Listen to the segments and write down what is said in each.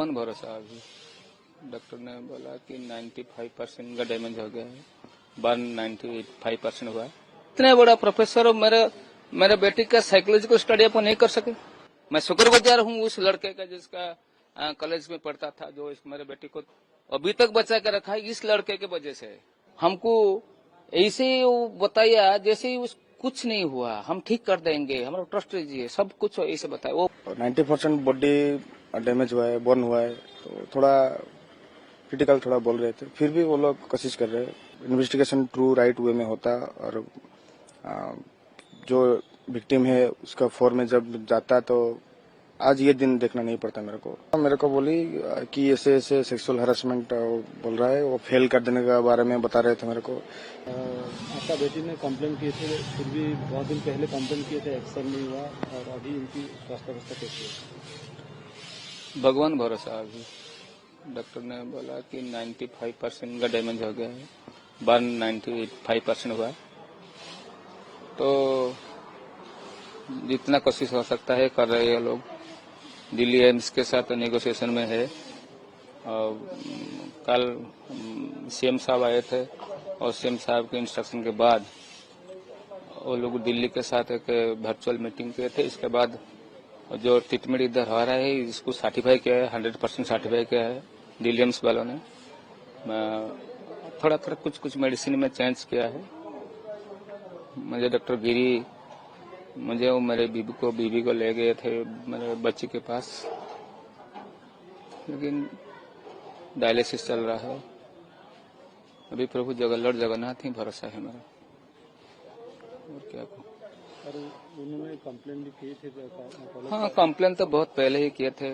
भगवान भरोसा। अभी डॉक्टर ने बोला कि 95% का डैमेज हो गया है, बर्न 95% हुआ है। इतने बड़ा प्रोफेसर मेरे बेटी का साइकोलॉजिकल स्टडी अपन नहीं कर सके। मैं शुक्रगुजार हूँ उस लड़के का जिसका कॉलेज में पढ़ता था, जो मेरे बेटी को अभी तक बचा के रखा है। इस लड़के के वजह से हमको ऐसे बताया जैसे ही कुछ नहीं हुआ, हम ठीक कर देंगे, हमारा ट्रस्ट दीजिए, सब कुछ ऐसे बताया। वो 90% बॉडी डैमेज हुआ है, बर्न हुआ है, तो थोड़ा क्रिटिकल थोड़ा बोल रहे थे। फिर भी वो लोग कोशिश कर रहे हैं, इन्वेस्टिगेशन ट्रू राइट वे में होता, और जो विक्टिम है उसका फॉर्म में जब जाता तो आज ये दिन देखना नहीं पड़ता मेरे को बोली कि ऐसे ऐसे सेक्सुअल हरासमेंट बोल रहा है, वो फेल कर देने के बारे में बता रहे थे मेरे को। आपका बेटी ने कंप्लेन किए थे, फिर भी बहुत दिन पहले कंप्लेन किए थे, एक्शन नहीं हुआ, और अभी इनकी स्वास्थ्य अवस्था कैसी है? भगवान भरोसा। अभी डॉक्टर ने बोला कि 95% का डैमेज हो गया है, बर्न 95% हुआ है। तो जितना कोशिश हो सकता है कर रहे हैं लोग। दिल्ली एम्स के साथ नेगोशिएशन में है। और कल सीएम साहब आए थे, और सीएम साहब के इंस्ट्रक्शन के बाद वो लोग दिल्ली के साथ एक वर्चुअल मीटिंग किए थे। इसके बाद जो ट्रीटमेंट इधर हो रहा है इसको सर्टिफाई किया है, 100% सर्टिफाई किया है दिल्ली एम्स वालों ने। थोड़ा थोड़ा कुछ मेडिसिन में चेंज किया है। मुझे डॉक्टर गिरी मुझे वो मेरे बीबी को ले गए थे मेरे बच्चे के पास, लेकिन डायलिसिस चल रहा है। अभी प्रभु लॉर्ड जगन्नाथ ही भरोसा है मेरा, और क्या कहूँ। और उन्होंने कंप्लेन भी की थी? हाँ, कंप्लेन तो बहुत पहले ही किए थे,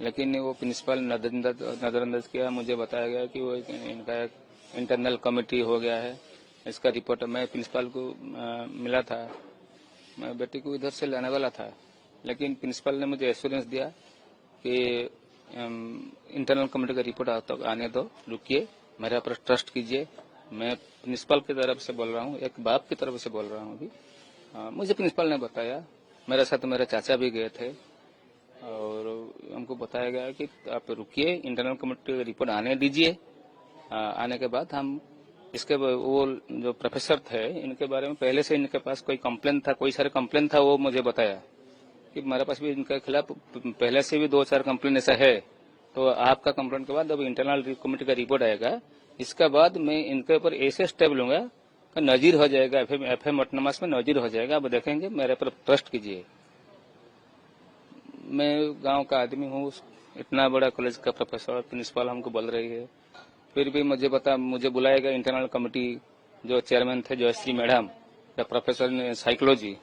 लेकिन वो प्रिंसिपल नजरअंदाज किया। मुझे बताया गया कि वो इनका एक इंटरनल कमेटी हो गया है, इसका रिपोर्ट मैं प्रिंसिपल को मिला था। मैं बेटी को इधर से लाने वाला था, लेकिन प्रिंसिपल ने मुझे एश्योरेंस दिया कि इंटरनल कमेटी का रिपोर्ट आने दो, रुकिए, मेरे ऊपर ट्रस्ट कीजिए। मैं प्रिंसिपल की तरफ से बोल रहा हूँ, एक बाप की तरफ से बोल रहा हूँ। अभी मुझे प्रिंसिपल ने बताया, मेरे साथ मेरे चाचा भी गए थे, और हमको बताया गया कि आप रुकिए, इंटरनल कमेटी का रिपोर्ट आने दीजिए। आने के बाद हम इसके वो जो प्रोफेसर थे इनके बारे में पहले से इनके पास कोई कंप्लेन था, कोई सारे कंप्लेन था, वो मुझे बताया कि मेरे पास भी इनके खिलाफ पहले से भी 2-4 कंप्लेन ऐसा है। तो आपका कंप्लेन के बाद अब इंटरनल कमेटी का रिपोर्ट आएगा, इसके बाद मैं इनके ऊपर ऐसे स्टेप लूंगा कि नजीर हो जाएगा, एफएम ऑटोनमस में नजीर हो जाएगा। अब देखेंगे, मेरे पर ट्रस्ट कीजिए। मैं गांव का आदमी हूँ, इतना बड़ा कॉलेज का प्रोफेसर प्रिंसिपल हमको बोल रही है, फिर भी मुझे बुलाया गया। इंटरनल कमेटी जो चेयरमैन थे जयश्री मैडम, प्रोफेसर ने साइकोलॉजी,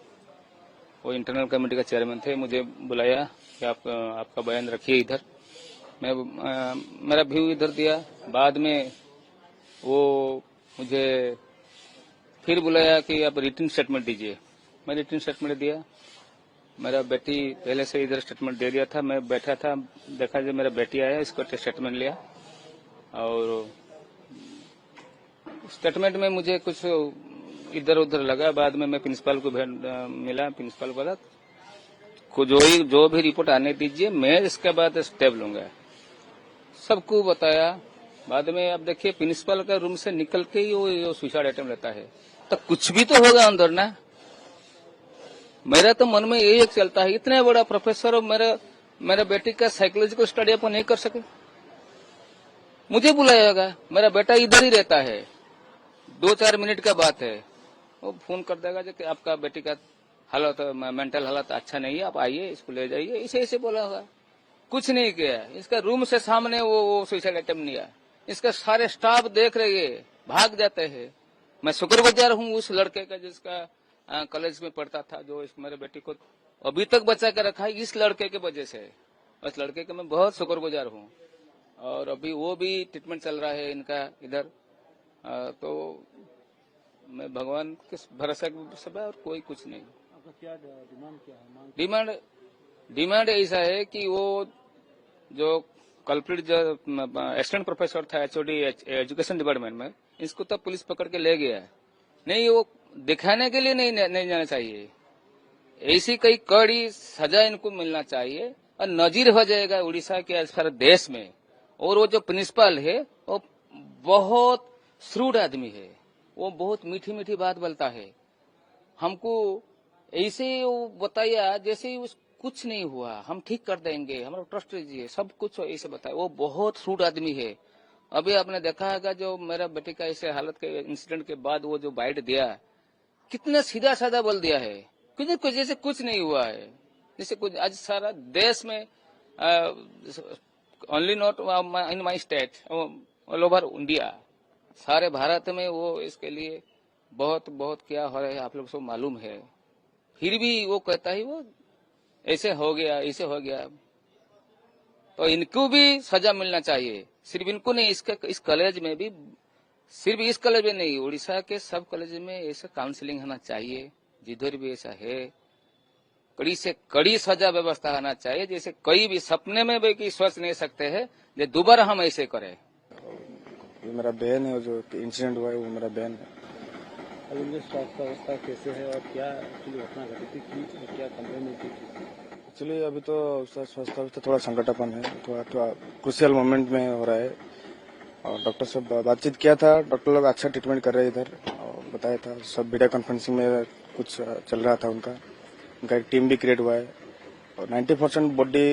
वो इंटरनल कमेटी का चेयरमैन थे। मुझे बुलाया कि आपका बयान रखिए इधर। मेरा व्यू इधर दिया। बाद में वो मुझे फिर बुलाया कि आप रिटन स्टेटमेंट दीजिए। मैं रिटन स्टेटमेंट दिया। मेरा बेटी पहले से इधर स्टेटमेंट दे दिया था। मैं बैठा था, देखा जब मेरा बेटी आया, इसको स्टेटमेंट लिया, और स्टेटमेंट में मुझे कुछ इधर उधर लगा। बाद में मैं प्रिंसिपल को मिला। प्रिंसिपल बोला जो भी रिपोर्ट आने दीजिए, मैं इसके बाद स्टेप लूंगा। सबको बताया। बाद में अब देखिए, प्रिंसिपल का रूम से निकल के ही वो सुसाइड अटेम्प्ट लेता है, तो कुछ भी तो होगा अंदर ना। मेरा तो मन में यही एक चलता है, इतने बड़ा प्रोफेसर और मेरे बेटी का साइकोलॉजिकल स्टडी अपन नहीं कर सके। मुझे बुलाएगा, मेरा बेटा इधर ही रहता है, 2-4 मिनट का बात है, वो फोन कर देगा कि आपका बेटी का हालत, मेंटल हालत अच्छा नहीं है, आप आइए, इसको ले जाइए, ऐसे बोला होगा। कुछ नहीं किया। इसका रूम से सामने वो सुसाइड अटेम्प्ट लिया। इसका सारे स्टाफ देख रहे हैं, भाग जाते हैं। मैं शुक्रगुजार हूँ उस लड़के का जिसका कॉलेज में पढ़ता था, जो मेरे बेटी को अभी तक बचा के रखा है। इस लड़के के वजह से, उस लड़के का मैं बहुत शुक्रगुजार हूँ। और अभी वो भी ट्रीटमेंट चल रहा है इनका इधर। तो मैं भगवान के भरोसे सब है, और कोई कुछ नहीं। आपका क्या डिमांड क्या है? डिमांड ऐसा है कि वो जो कल्प्रिट जो असिस्टेंट प्रोफेसर था एचओडी एजुकेशन डिपार्टमेंट में, इसको तो पुलिस पकड़ के ले गया है। नहीं, वो दिखाने के लिए नहीं जाना चाहिए। ऐसी कई कड़ी सजा इनको मिलना चाहिए और नजीर हो जाएगा उड़ीसा के आज सारे देश में। और वो जो प्रिंसिपल है वो बहुत श्रूड आदमी है, वो बहुत मीठी मीठी बात बोलता है। हमको ऐसे वो बताया जैसे कुछ नहीं हुआ, हम ठीक कर देंगे, हमारा ट्रस्ट लीजिए, सब कुछ ऐसे बताया। वो बहुत श्रूड आदमी है। अभी आपने देखा होगा जो मेरा बेटे का ऐसे हालत के इंसिडेंट के बाद वो जो बाइट दिया, कितना सीधा साधा बोल दिया है, कुछ जैसे कुछ नहीं हुआ है, जैसे कुछ। आज सारा देश में only not in my state, all over India, सारे भारत में वो इसके लिए बहुत बहुत क्या हो रहा है आप लोग को मालूम है। फिर भी वो कहता है वो ऐसे हो गया, ऐसे हो गया। तो इनको भी सजा मिलना चाहिए, सिर्फ इनको नहीं, इस कॉलेज में भी, सिर्फ इस कॉलेज में नहीं, उड़ीसा के सब कॉलेज में ऐसा काउंसलिंग होना चाहिए। जिधर भी ऐसा है कड़ी से कड़ी सजा व्यवस्था होना चाहिए, जैसे कोई भी सपने में भी सोच नहीं सकते हैं जो दोबारा हम ऐसे करें। ये मेरा बहन है, जो इंसिडेंट हुआ है वो मेरा बहन है। अब उनकी स्वास्थ्य अवस्था कैसे है और क्या एक्चुअली घटना घटी थी, क्या कंप्लेन हुई थी? एक्चुअली अभी तो उसका स्वास्थ्य अवस्था थोड़ा संकटापन है, थोड़ा क्रूशियल मोमेंट में हो रहा है। और डॉक्टर से बातचीत किया था, डॉक्टर लोग अच्छा ट्रीटमेंट कर रहे हैं इधर, और बताया था सब वीडियो कॉन्फ्रेंसिंग में कुछ चल रहा था। उनका एक टीम भी क्रिएट हुआ है और 90% बॉडी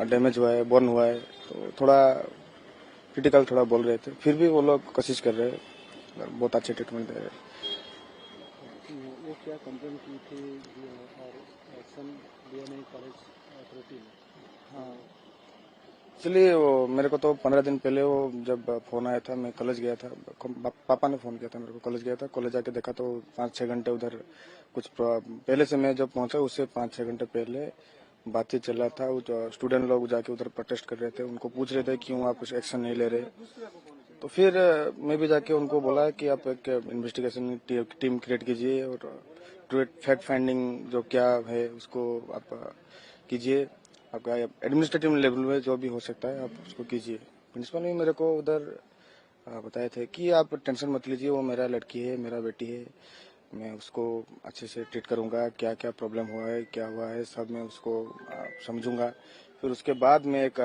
डैमेज हुआ है, बर्न हुआ है, तो थोड़ा क्रिटिकल थोड़ा बोल रहे थे। फिर भी वो लोग कोशिश कर रहे हैं, बहुत अच्छे ट्रीटमेंट दे रहे हैं। वो क्या कंप्लेन की थी और एक्शन लिया नहीं कॉलेज अथॉरिटी ने? हाँ, चलिए वो मेरे को तो 15 दिन पहले वो जब फोन आया था, मैं कॉलेज गया था, पापा ने फोन किया था मेरे को, कॉलेज गया था। कॉलेज आके देखा तो 5-6 घंटे उधर कुछ पहले से, मैं जब पहुंचा उससे 5-6 घंटे पहले बातचीत चल रहा था। वो जो स्टूडेंट लोग जाके उधर प्रोटेस्ट कर रहे थे, उनको पूछ रहे थे क्यों आप कुछ एक्शन नहीं ले रहे। तो फिर मैं भी जाके उनको बोला कि आप एक इन्वेस्टिगेशन टीम क्रिएट कीजिए और फैक्ट फाइंडिंग जो क्या है उसको आप कीजिए। आपका एडमिनिस्ट्रेटिव लेवल में जो भी हो सकता है आप उसको कीजिए। प्रिंसिपल ने मेरे को उधर बताए थे कि आप टेंशन मत लीजिए, वो मेरा लड़की है, मेरा बेटी है, मैं उसको अच्छे से ट्रीट करूंगा, क्या क्या प्रॉब्लम हुआ है, क्या हुआ है, सब मैं उसको समझूंगा। फिर उसके बाद मैं एक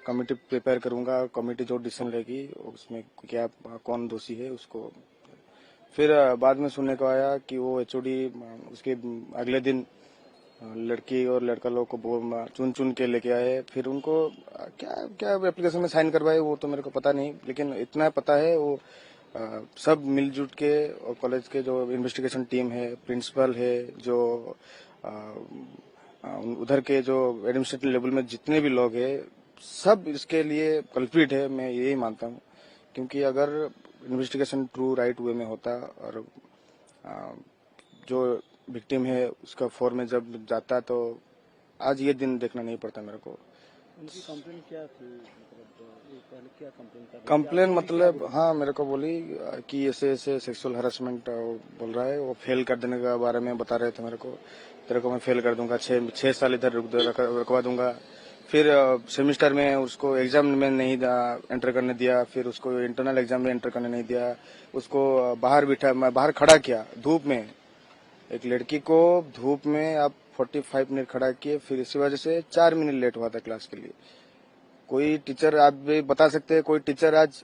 कमेटी प्रिपेयर करूंगा, कमेटी जो डिसीजन लेगी उसमें क्या कौन दोषी है उसको। फिर बाद में सुनने को आया कि वो एचओडी उसके अगले दिन लड़की और लड़का लोग को चुन चुन के लेके आए, फिर उनको क्या क्या एप्लीकेशन में साइन करवाए वो तो मेरे को पता नहीं, लेकिन इतना पता है वो सब मिलजुल के, और कॉलेज के जो इन्वेस्टिगेशन टीम है, प्रिंसिपल है, जो उधर के जो एडमिनिस्ट्रेटिव लेवल में जितने भी लोग हैं, सब इसके लिए कल्प्रिट है, मैं यही मानता हूँ। क्योंकि अगर इन्वेस्टिगेशन ट्रू राइट वे में होता और जो विक्टिम है उसका फॉर में जब जाता तो आज ये दिन देखना नहीं पड़ता मेरे को। उनकी कंप्लेन क्या थी, मतलब पहले क्या कंप्लेन कर? कंप्लेन मतलब हाँ मेरे को बोली कि ऐसे ऐसे सेक्सुअल हरासमेंट बोल रहा है, वो फेल कर देने के बारे में बता रहे थे मेरे को। तेरे को मैं फेल कर दूंगा, 6 साल इधर रुकवा दूंगा। फिर सेमिस्टर में उसको एग्जाम में नहीं एंटर करने दिया, फिर उसको इंटरनल एग्जाम में एंटर करने नहीं दिया, उसको बाहर खड़ा किया धूप में। एक लड़की को धूप में आप 45 मिनट खड़ा किए, फिर इसी वजह से 4 मिनट लेट हुआ था क्लास के लिए। कोई टीचर, आप भी बता सकते हैं, कोई टीचर आज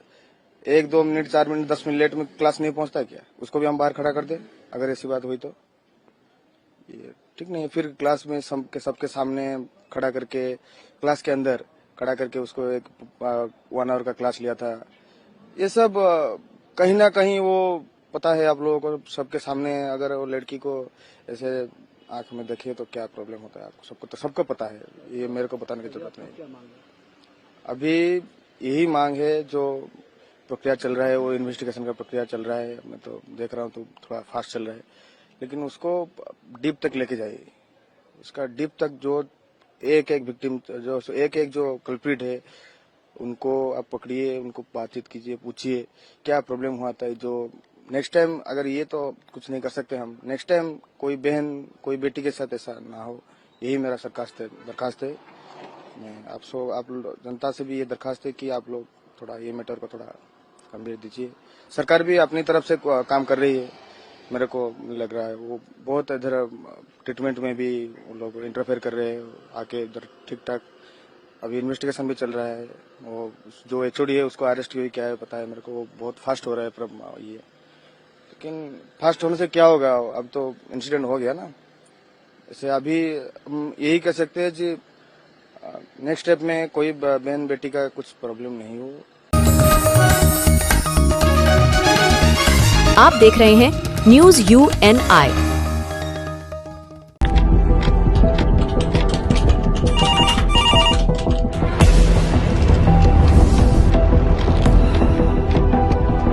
1-2 मिनट 4 मिनट 10 मिनट लेट में क्लास नहीं पहुंचता क्या? उसको भी हम बाहर खड़ा कर दे अगर ऐसी बात हुई तो? ये ठीक नहीं है। फिर क्लास में सबके सामने खड़ा करके, क्लास के अंदर खड़ा करके उसको एक 1 आवर का क्लास लिया था। ये सब कहीं ना कहीं वो पता है आप लोगों को, सबके सामने अगर वो लड़की को ऐसे आंख में देखे तो क्या प्रॉब्लम होता है आपको सबको पता है, ये मेरे को बताने की जरूरत नहीं। क्या मांग है? अभी यही मांग है, जो प्रक्रिया चल रहा है वो इन्वेस्टिगेशन का प्रक्रिया चल रहा है, मैं तो देख रहा हूँ तो थोड़ा फास्ट चल रहा है, लेकिन उसको डीप तक लेके जाइए। उसका डीप तक जो एक विक्टिम, जो एक जो कल्प्रिट है, उनको आप पकड़िए, उनको बातचीत कीजिए, पूछिए क्या प्रॉब्लम हुआ था। जो नेक्स्ट टाइम, अगर ये तो कुछ नहीं कर सकते हम, नेक्स्ट टाइम कोई बहन कोई बेटी के साथ ऐसा ना हो, यही मेरा दरखास्त है। मैं आप जनता से भी ये दरखास्त है कि आप लोग थोड़ा ये मैटर को थोड़ा गंभीर दीजिए। सरकार भी अपनी तरफ से काम कर रही है, मेरे को लग रहा है। वो बहुत इधर ट्रीटमेंट में भी वो लोग इंटरफेयर कर रहे हैं आके इधर ठीक ठाक। अभी इन्वेस्टिगेशन भी चल रहा है। वो जो एचओडी है उसको अरेस्ट हुई क्या है पता है मेरे को। वो बहुत फास्ट हो रहा है ये, लेकिन फास्ट होने से क्या होगा, अब तो इंसिडेंट हो गया ना। ऐसे अभी हम यही कह सकते हैं कि नेक्स्ट स्टेप में कोई बहन बेटी का कुछ प्रॉब्लम नहीं हो। आप देख रहे हैं न्यूज UNI।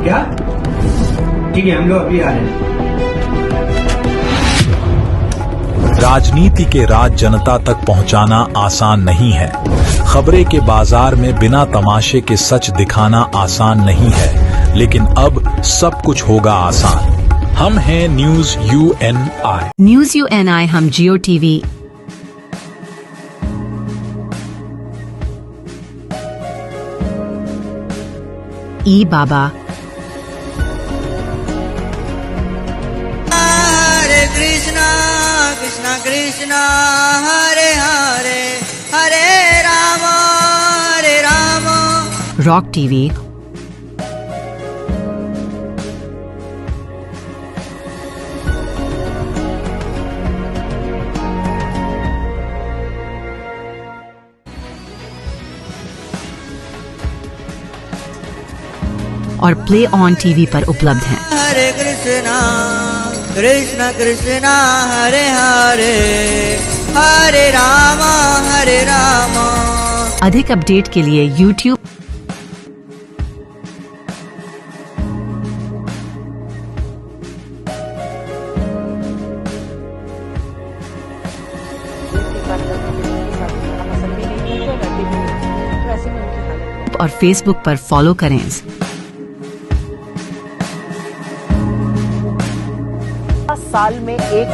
क्या? ठीक है, हम लोग अभी आ रहे हैं। राजनीति के राज जनता तक पहुंचाना आसान नहीं है। खबरें के बाजार में बिना तमाशे के सच दिखाना आसान नहीं है, लेकिन अब सब कुछ होगा आसान। हम हैं न्यूज UNI। न्यूज UNI हम जियो टीवी, ई बाबा, हरे कृष्णा कृष्णा कृष्णा हरे हरे हरे राम रॉक टीवी, और प्ले ऑन टीवी पर उपलब्ध हैं। हरे कृष्णा कृष्णा कृष्णा हरे हरे हरे राम हरे राम। अधिक अपडेट के लिए YouTube और Facebook पर फॉलो करें। साल में एक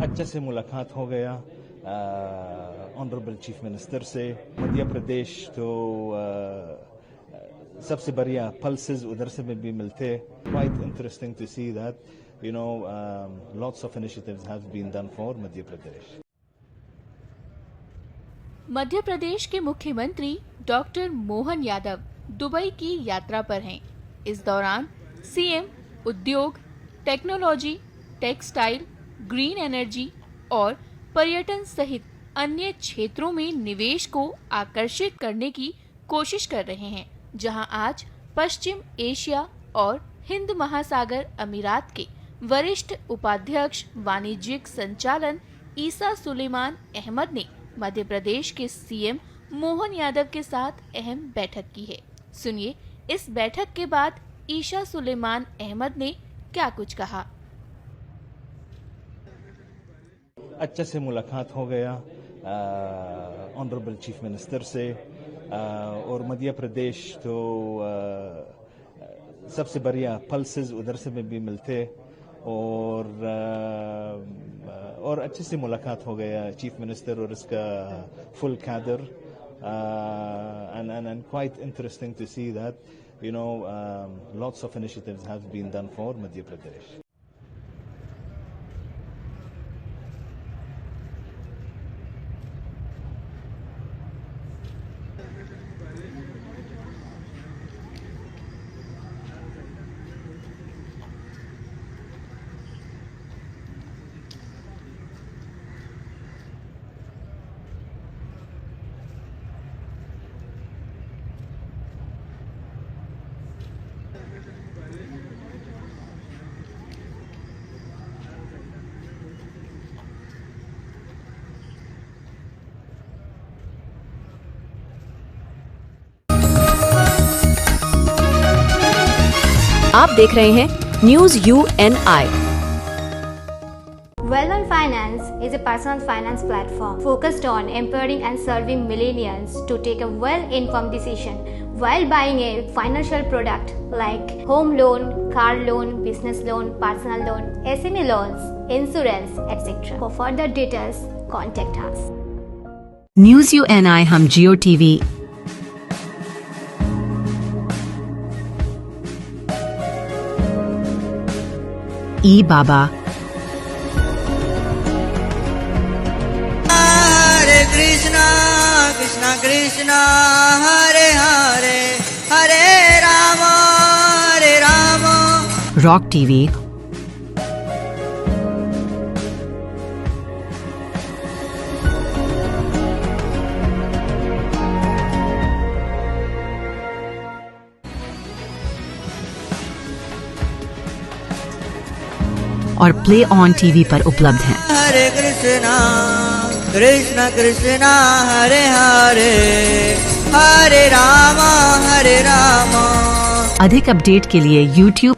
अच्छे से मुलाकात हो गया ऑनरेबल चीफ मिनिस्टर से। मध्य प्रदेश तो सबसे बढ़िया पल्सेस उधर से भी मिलते। Quite interesting to see that lots of initiatives have been done for Madhya Pradesh. Madhya Pradesh के मुख्यमंत्री डॉक्टर मोहन यादव दुबई की यात्रा पर हैं। इस दौरान सीएम उद्योग, टेक्नोलॉजी, टेक्सटाइल, ग्रीन एनर्जी और पर्यटन सहित अन्य क्षेत्रों में निवेश को आकर्षित करने की कोशिश कर रहे हैं, जहां आज पश्चिम एशिया और हिंद महासागर अमीरात के वरिष्ठ उपाध्यक्ष वाणिज्यिक संचालन ईसा सुलेमान अहमद ने मध्य प्रदेश के सीएम मोहन यादव के साथ अहम बैठक की है। सुनिए इस बैठक के बाद ईसा सुलेमान अहमद ने क्या कुछ कहा। अच्छे से मुलाकात हो गया ऑनरेबल चीफ मिनिस्टर से और मध्य प्रदेश तो सबसे बढ़िया पल्सेस उधर से भी मिलते और अच्छे से मुलाकात हो गया चीफ मिनिस्टर और इसका full cadre and quite interesting to see that lots of initiatives have been done for Madhya Pradesh. आप देख रहे हैं news UNI। Well-On Finance is a personal finance platform focused on empowering and serving millennials to take a well-informed decision while buying a financial product like home loan, car loan, business loan, personal loan, SME loans, insurance, etc. For further details, contact us. News UNI हम जियो TV, ई बाबा, हरे कृष्णा कृष्णा कृष्णा हरे हरे, हरे Ram rock TV, और play On TV पर उपलब्ध हैं। हरे कृष्णा कृष्णा कृष्णा हरे हरे, हरे राम अधिक update के लिए YouTube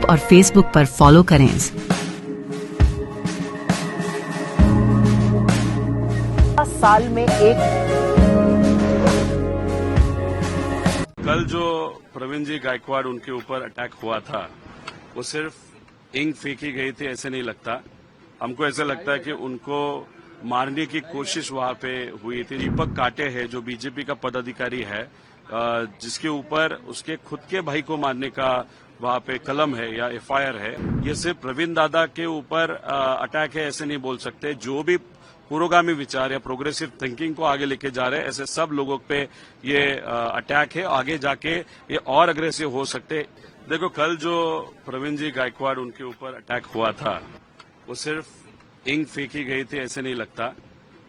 और Facebook पर फॉलो करें। साल में एक कल जो प्रवीण जी गायकवाड़ उनके ऊपर अटैक हुआ था वो सिर्फ इंक फेंकी गई थी ऐसे नहीं लगता। हमको ऐसा लगता है कि उनको मारने की कोशिश वहां पे हुई थी। दीपक काटे है जो बीजेपी का पदाधिकारी है, जिसके ऊपर उसके खुद के भाई को मारने का वहां पे कलम है या एफआईआर है। ये सिर्फ प्रवीण दादा के ऊपर अटैक है ऐसे नहीं बोल सकते। जो भी पुरोगामी विचार या प्रोग्रेसिव थिंकिंग को आगे लेके जा रहे हैं ऐसे सब लोगों पे ये अटैक है। आगे जाके ये और अग्रेसिव हो सकते। देखो कल जो प्रवीण जी गायकवाड़ उनके ऊपर अटैक हुआ था वो सिर्फ इंक फेंकी गई थी ऐसे नहीं लगता।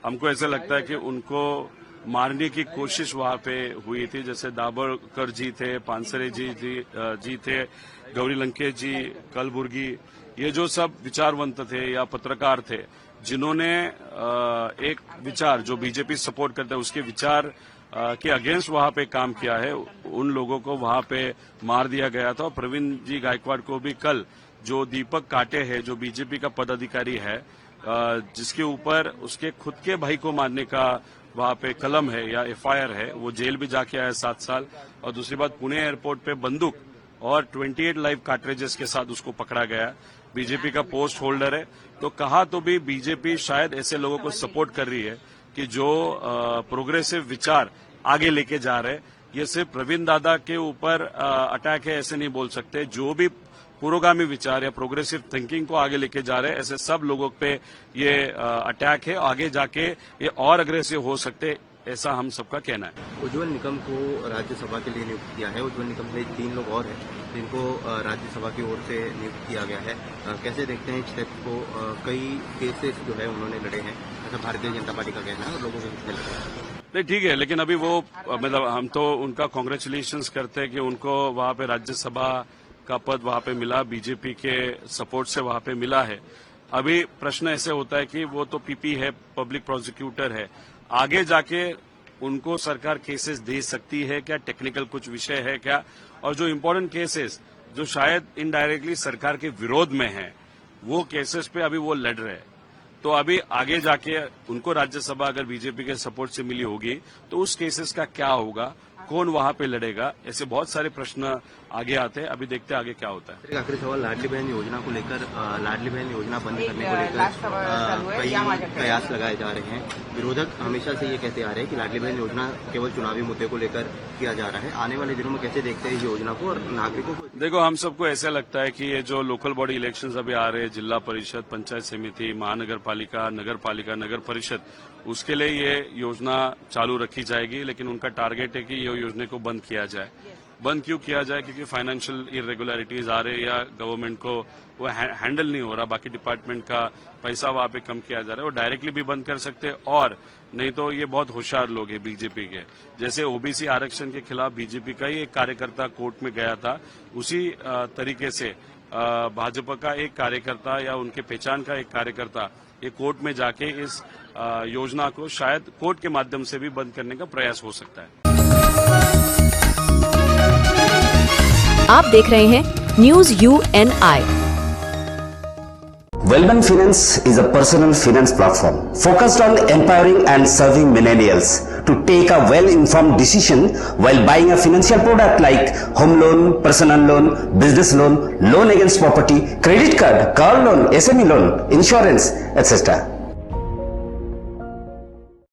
हमको ऐसा लगता है कि उनको मारने की कोशिश वहां पे हुई थी। जैसे दाभोलकर जी थे, पानसरे जी थे, गौरी लंकेश जी, कलबुर्गी, ये जो सब विचारवंत थे या पत्रकार थे जिन्होंने एक विचार जो बीजेपी सपोर्ट करता है उसके विचार के अगेंस्ट वहां पे काम किया है, उन लोगों को वहां पे मार दिया गया था। और प्रवीण जी गायकवाड़ को भी कल जो दीपक काटे है जो बीजेपी का पदाधिकारी है, जिसके ऊपर उसके खुद के भाई को मारने का वहां पे कलम है या एफआईआर है, वो जेल भी जाके आया 7 साल। और दूसरी बात पुणे एयरपोर्ट पे बंदूक और 28 लाइव कार्ट्रिजेस के साथ उसको पकड़ा गया। बीजेपी का पोस्ट होल्डर है। तो कहा तो भी बीजेपी शायद ऐसे लोगों को सपोर्ट कर रही है कि जो प्रोग्रेसिव विचार आगे लेके जा रहे हैं। ये सिर्फ प्रवीण दादा के ऊपर अटैक है ऐसे नहीं बोल सकते। जो भी पुरोगामी विचार या प्रोग्रेसिव थिंकिंग को आगे लेके जा रहे हैं ऐसे सब लोगों पे ये अटैक है। आगे जाके ये और अग्रेसिव हो सकते, ऐसा हम सबका कहना है। उज्ज्वल निकम को राज्यसभा के लिए नियुक्त किया है। उज्ज्वल निकम सहित 3 लोग और हैं जिनको राज्यसभा की ओर से नियुक्त किया गया है। कैसे देखते हैं स्टेप को? कई केसेस जो है उन्होंने लड़े हैं, ऐसा भारतीय जनता पार्टी का कहना है और लोगों के कितने लड़े हैं। नहीं ठीक है, लेकिन अभी वो मतलब हम तो उनका कांग्रेचुलेशंस करते हैं कि उनको वहां पे राज्यसभा का पद वहां पे मिला, बीजेपी के सपोर्ट से वहां पे मिला है। अभी प्रश्न ऐसे होता है कि वो तो पीपी है, पब्लिक प्रोसिक्यूटर है, आगे जाके उनको सरकार केसेस दे सकती है क्या? टेक्निकल कुछ विषय है क्या? और जो इम्पोर्टेंट केसेस जो शायद इनडायरेक्टली सरकार के विरोध में है, वो केसेस पे अभी वो लड़ रहे हैं। तो अभी आगे जाके उनको राज्यसभा अगर बीजेपी के सपोर्ट से मिली होगी तो उस केसेस का क्या होगा, कौन वहां पे लड़ेगा, ऐसे बहुत सारे प्रश्न आगे आते हैं। अभी देखते हैं आगे क्या होता है। एक आखिरी सवाल, लाडली बहन योजना को लेकर, लाडली बहन योजना बंद करने को लेकर कई प्रयास लगाए जा रहे हैं। विरोधक हमेशा से ये कहते आ रहे हैं कि लाडली बहन योजना केवल चुनावी मुद्दे को लेकर किया जा रहा है। आने वाले दिनों में कैसे देखते हैं इस योजना को और नागरिकों को? देखो हम सबको ऐसा लगता है कि ये जो लोकल बॉडी इलेक्शंस अभी आ रहे हैं, जिला परिषद, पंचायत समिति, महानगर पालिका, नगर परिषद, उसके लिए ये योजना चालू रखी जाएगी। लेकिन उनका टारगेट है कि ये योजना को बंद किया जाए। बंद क्यों किया जाए? क्योंकि फाइनेंशियल इरेगुलरिटीज आ रहे या गवर्नमेंट को वो हैंडल नहीं हो रहा, बाकी डिपार्टमेंट का पैसा वहां पे कम किया जा रहा है। वो डायरेक्टली भी बंद कर सकते हैं, और नहीं तो ये बहुत होशियार लोग हैं बीजेपी के। जैसे ओबीसी आरक्षण के खिलाफ बीजेपी का ही एक कार्यकर्ता कोर्ट में गया था, उसी तरीके से भाजपा का एक कार्यकर्ता या उनके पहचान का एक कार्यकर्ता ये कोर्ट में जाके इस योजना को शायद कोर्ट के माध्यम से भी बंद करने का प्रयास हो सकता है। आप देख रहे हैं news UNI। Wellman Finance is a personal finance platform focused on empowering and serving millennials to take a well-informed decision while buying a financial product like home loan, personal loan, business loan, loan against property, credit card, car loan, SME loan, insurance, etc.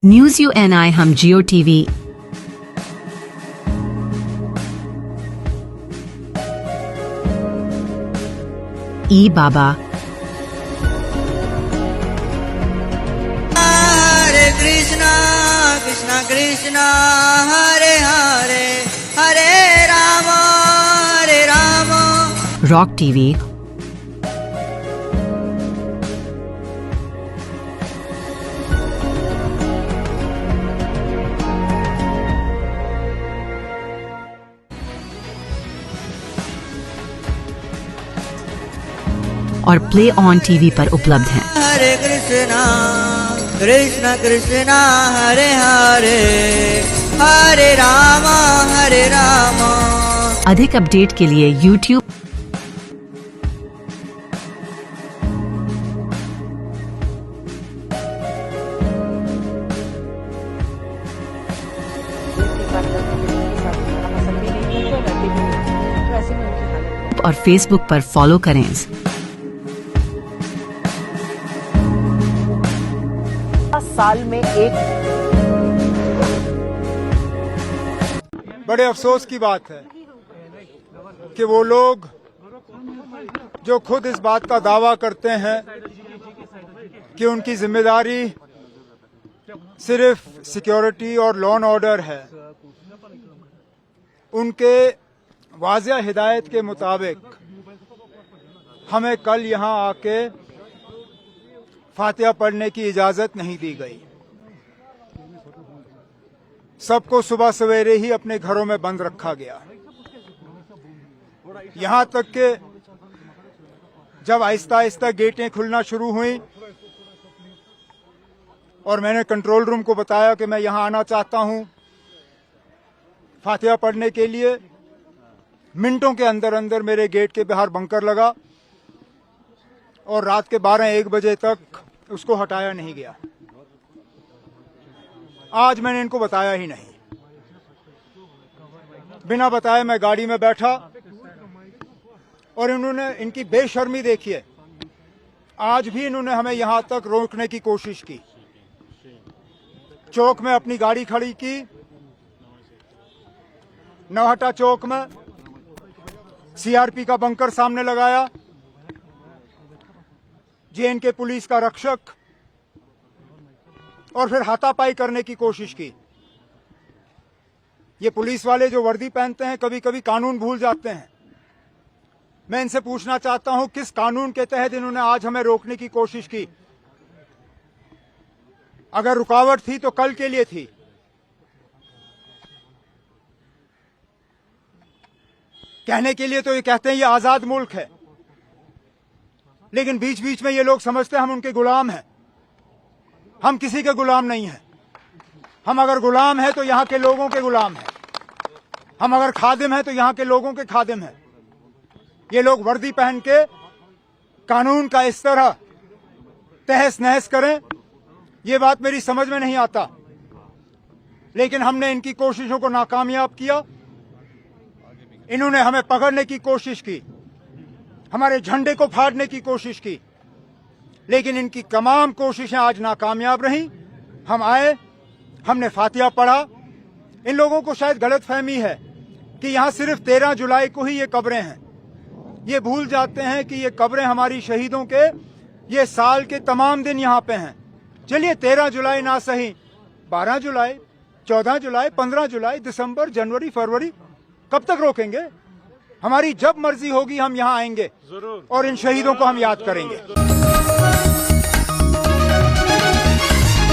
News UNI हम जियो TV ई बाबा हरे Krishna Krishna Krishna Hare Hare Hare Ram rock TV और play On TV पर उपलब्ध हैं। हरे कृष्णा कृष्णा कृष्णा हरे हरे हरे राम अधिक update के लिए YouTube और Facebook पर फॉलो करें। साल में एक बड़े अफसोस की बात है कि वो लोग जो खुद इस बात का दावा करते हैं कि उनकी जिम्मेदारी सिर्फ सिक्योरिटी और लॉ एंड ऑर्डर है, उनके वाज़िया हिदायत के मुताबिक हमें कल यहां आके फातिहा पढ़ने की इजाजत नहीं दी गई। सबको सुबह सवेरे ही अपने घरों में बंद रखा गया। यहां तक कि जब आहिस्ता आहिस्ता गेटें खुलना शुरू हुई और मैंने कंट्रोल रूम को बताया कि मैं यहां आना चाहता हूं फातिहा पढ़ने के लिए, मिनटों के अंदर अंदर मेरे गेट के बाहर बंकर लगा और रात के 12-1 बजे तक उसको हटाया नहीं गया। आज मैंने इनको बताया ही नहीं, बिना बताए मैं गाड़ी में बैठा और इन्होंने इनकी बेशर्मी देखिए। आज भी इन्होंने हमें यहां तक रोकने की कोशिश की। चौक में अपनी गाड़ी खड़ी की, नौहट्टा चौक में सीआरपी का बंकर सामने लगाया, जेएनके पुलिस का रक्षक, और फिर हाथापाई करने की कोशिश की। ये पुलिस वाले जो वर्दी पहनते हैं कभी कभी कानून भूल जाते हैं। मैं इनसे पूछना चाहता हूं किस कानून के तहत इन्होंने आज हमें रोकने की कोशिश की? अगर रुकावट थी तो कल के लिए थी। कहने के लिए तो ये कहते हैं ये आजाद मुल्क है, लेकिन बीच बीच में ये लोग समझते हैं हम उनके गुलाम हैं। हम किसी के गुलाम नहीं हैं। हम अगर गुलाम हैं तो यहां के लोगों के गुलाम हैं। हम अगर खादिम हैं तो यहां के लोगों के खादिम हैं। ये लोग वर्दी पहन के कानून का इस तरह तहस नहस करें, ये बात मेरी समझ में नहीं आता। लेकिन हमने इनकी कोशिशों को नाकामयाब किया। इन्होंने हमें पकड़ने की कोशिश की, हमारे झंडे को फाड़ने की कोशिश की, लेकिन इनकी तमाम कोशिशें आज नाकामयाब रहीं। हम आए, हमने फातिहा पढ़ा। इन लोगों को शायद गलतफहमी है कि यहां सिर्फ 13 जुलाई को ही ये कब्रें हैं। ये भूल जाते हैं कि ये कब्रें हमारी शहीदों के ये साल के तमाम दिन यहां पे हैं। चलिए 13 जुलाई ना सही, 12 जुलाई, 14 जुलाई, 15 जुलाई, दिसंबर, जनवरी, फरवरी, कब तक रोकेंगे? हमारी जब मर्जी होगी हम यहाँ आएंगे और इन शहीदों को हम याद करेंगे।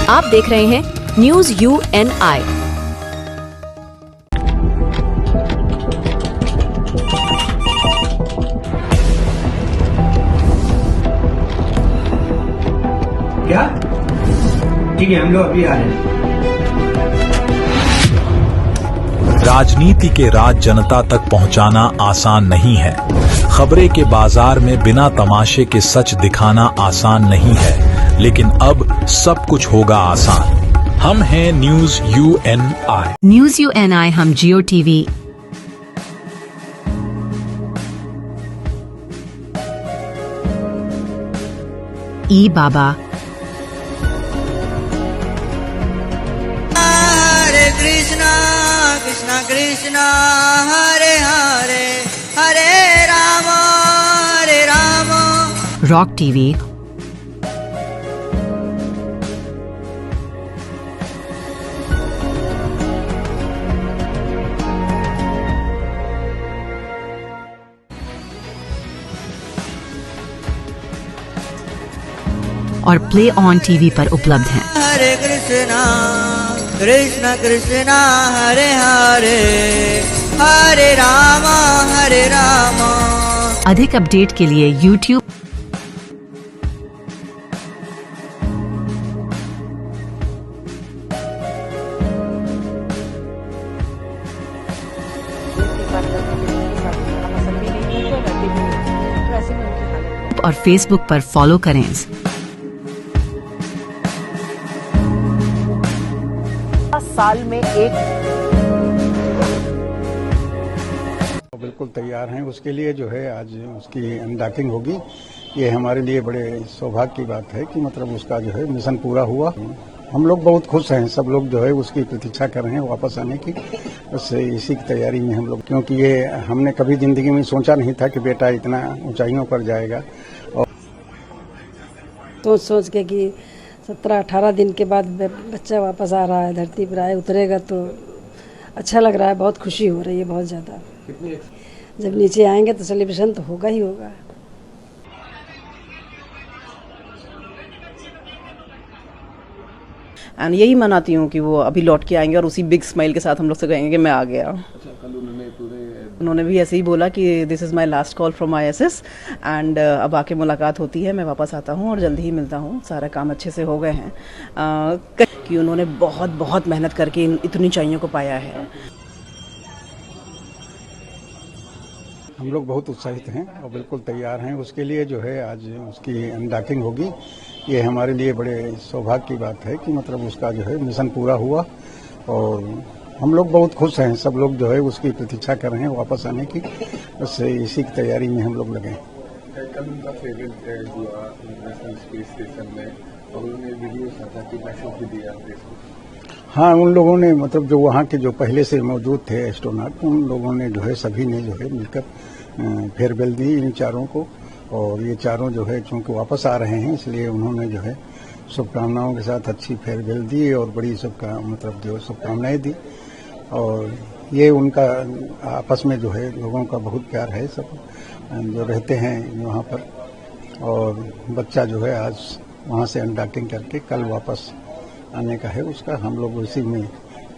आप देख रहे हैं न्यूज UNI। क्या? ठीक है, हम लोग अभी आ रहे हैं। राजनीति के राज जनता तक पहुंचाना आसान नहीं है। खबरें के बाजार में बिना तमाशे के सच दिखाना आसान नहीं है, लेकिन अब सब कुछ होगा आसान। हम हैं न्यूज UNI। न्यूज UNI हम जियो टीवी, बाबा, हरे कृष्णा कृष्णा कृष्णा हरे हरे हरे राम रॉक टीवी, और प्ले ऑन टीवी पर उपलब्ध हैं। हरे कृष्णा कृष्णा कृष्णा हरे हरे हरे राम अधिक अपडेट के लिए YouTube और Facebook पर फॉलो करें। साल में एक बिल्कुल तैयार हैं उसके लिए जो है आज उसकी अनडॉकिंग होगी। ये हमारे लिए बड़े सौभाग्य की बात है कि मतलब उसका जो है मिशन पूरा हुआ। हम लोग बहुत खुश हैं, सब लोग जो है उसकी प्रतीक्षा कर रहे हैं वापस आने की। बस इसी की तैयारी में हम लोग, क्योंकि ये हमने कभी जिंदगी में सोचा नहीं था कि बेटा इतना ऊंचाइयों पर जाएगा। और सोच के कि 17-18 दिन के बाद बच्चा वापस आ रहा है, धरती पर आए उतरेगा तो अच्छा लग रहा है, बहुत खुशी हो रही है, बहुत ज़्यादा। जब नीचे आएंगे तो सेलिब्रेशन तो होगा ही होगा। एंड यही मनाती हूँ कि वो अभी लौट के आएंगे और उसी बिग स्माइल के साथ हम लोग से कहेंगे कि मैं आ गया। उन्होंने भी ऐसे ही बोला कि this is my last call from ISS and अब आके मुलाकात होती है, मैं वापस आता हूँ और जल्दी ही मिलता हूँ। सारा काम अच्छे से हो गए हैं कि उन्होंने बहुत बहुत मेहनत करके इतनी ऊंचाइयों को पाया है। हम लोग बहुत उत्साहित हैं और बिल्कुल तैयार हैं उसके लिए जो है आज उसकी अनडॉकिंग होगी। ये हमारे लिए बड़े सौभाग्य की बात है कि मतलब उसका जो है मिशन पूरा हुआ और हम लोग बहुत खुश हैं, सब लोग जो है उसकी प्रतीक्षा कर रहे हैं वापस आने की। बस इसी की तैयारी में हम लोग लगे। कल उनका फेवरेट हुआ इंटरनेशनल स्पेस स्टेशन में और उन्होंने वीडियो साझा की, मैसेज भी दिया फेसबुक। हाँ, उन लोगों ने मतलब जो वहाँ के जो पहले से मौजूद थे एस्ट्रोनॉट, उन लोगों ने जो है सभी ने जो है मिलकर फेयरवेल दी इन चारों को। और ये चारों जो है चूँकि वापस आ रहे हैं इसलिए उन्होंने जो है शुभकामनाओं के साथ अच्छी फेयरवेल दी और बड़ी शुभकामनाएं दी। और ये उनका आपस में जो है लोगों का बहुत प्यार है, सब जो रहते हैं वहाँ पर। और बच्चा जो है आज वहाँ से अनडॉकिंग करके कल वापस आने का है उसका, हम लोग उसी में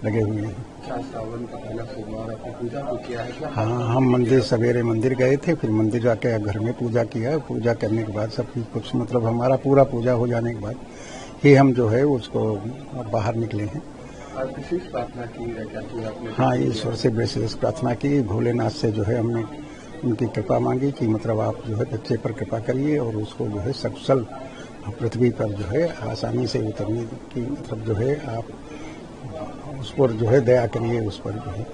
लगे हुए हैं। सावन का पहला सोमवार आपने पूजा को किया है क्या? हाँ, हम सवेरे मंदिर गए थे, फिर मंदिर जाके घर में पूजा किया। पूजा करने के बाद सब कुछ मतलब हमारा पूरा पूजा हो जाने के बाद ही हम जो है उसको बाहर निकले हैं। विशेष प्रार्थना की है क्या कि आपने? हाँ, ईश्वर से विशेष प्रार्थना की, भोलेनाथ से जो है हमने उनकी कृपा मांगी कि मतलब आप जो है बच्चे पर कृपा करिए और उसको जो है सकुशल पृथ्वी पर जो है आसानी से उतरने की मतलब जो है आप उस पर जो है दया करिए उस पर जो है।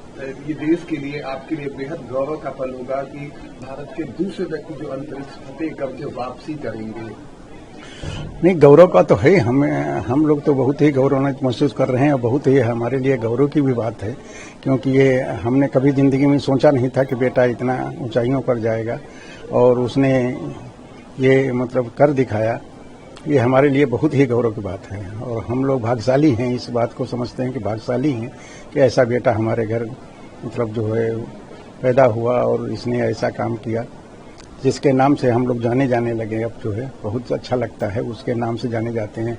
ये देश के लिए आपके लिए बेहद गौरव का पल होगा कि भारत के दूसरे व्यक्ति जो अंतरिक्ष फतेह करके वापसी करेंगे। नहीं, गौरव का तो है, हम लोग तो बहुत ही गौरवान्वित महसूस कर रहे हैं और बहुत ही हमारे लिए गौरव की भी बात है, क्योंकि ये हमने कभी जिंदगी में सोचा नहीं था कि बेटा इतना ऊंचाइयों पर जाएगा और उसने ये मतलब कर दिखाया। ये हमारे लिए बहुत ही गौरव की बात है और हम लोग भाग्यशाली हैं, इस बात को समझते हैं कि भाग्यशाली हैं कि ऐसा बेटा हमारे घर मतलब जो है पैदा हुआ और इसने ऐसा काम किया जिसके नाम से हम लोग जाने लगे। अब जो है बहुत अच्छा लगता है, उसके नाम से जाने जाते हैं।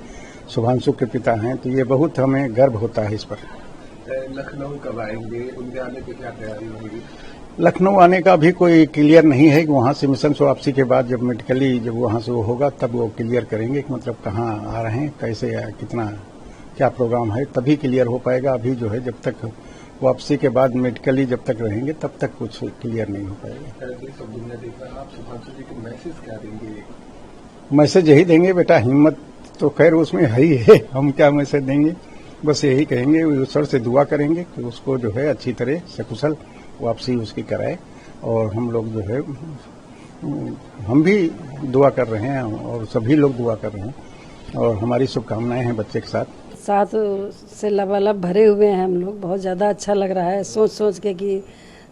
शुभांशु के पिता हैं, तो ये बहुत हमें गर्व होता है इस पर। लखनऊ कब आएंगे? उनके आने की क्या तैयारी होगी? लखनऊ आने का भी कोई क्लियर नहीं है कि वहाँ से मिशन से वापसी के बाद जब मेडिकली जब वहाँ से वो होगा तब वो क्लियर करेंगे कि मतलब कहाँ आ रहे हैं, कैसे कितना क्या प्रोग्राम है, तभी क्लियर हो पाएगा। अभी जो है जब तक वापसी के बाद मेडिकली जब तक रहेंगे तब तक कुछ क्लियर नहीं हो पाएगा। सब दुनिया देख रहा है, आप शुभांशु जी को मैसेज क्या देंगे? मैसेज यही देंगे, बेटा हिम्मत तो खैर उसमें है ही है, हम क्या मैसेज देंगे, बस यही कहेंगे, ईश्वर से दुआ करेंगे कि उसको जो है अच्छी तरह सकुशल वापसी उसकी कराए। और हम लोग जो है हम भी दुआ कर रहे हैं और सभी लोग दुआ कर रहे हैं और हमारी शुभकामनाएं हैं बच्चे के साथ से लबालब भरे हुए हैं हम लोग। बहुत ज़्यादा अच्छा लग रहा है सोच सोच के कि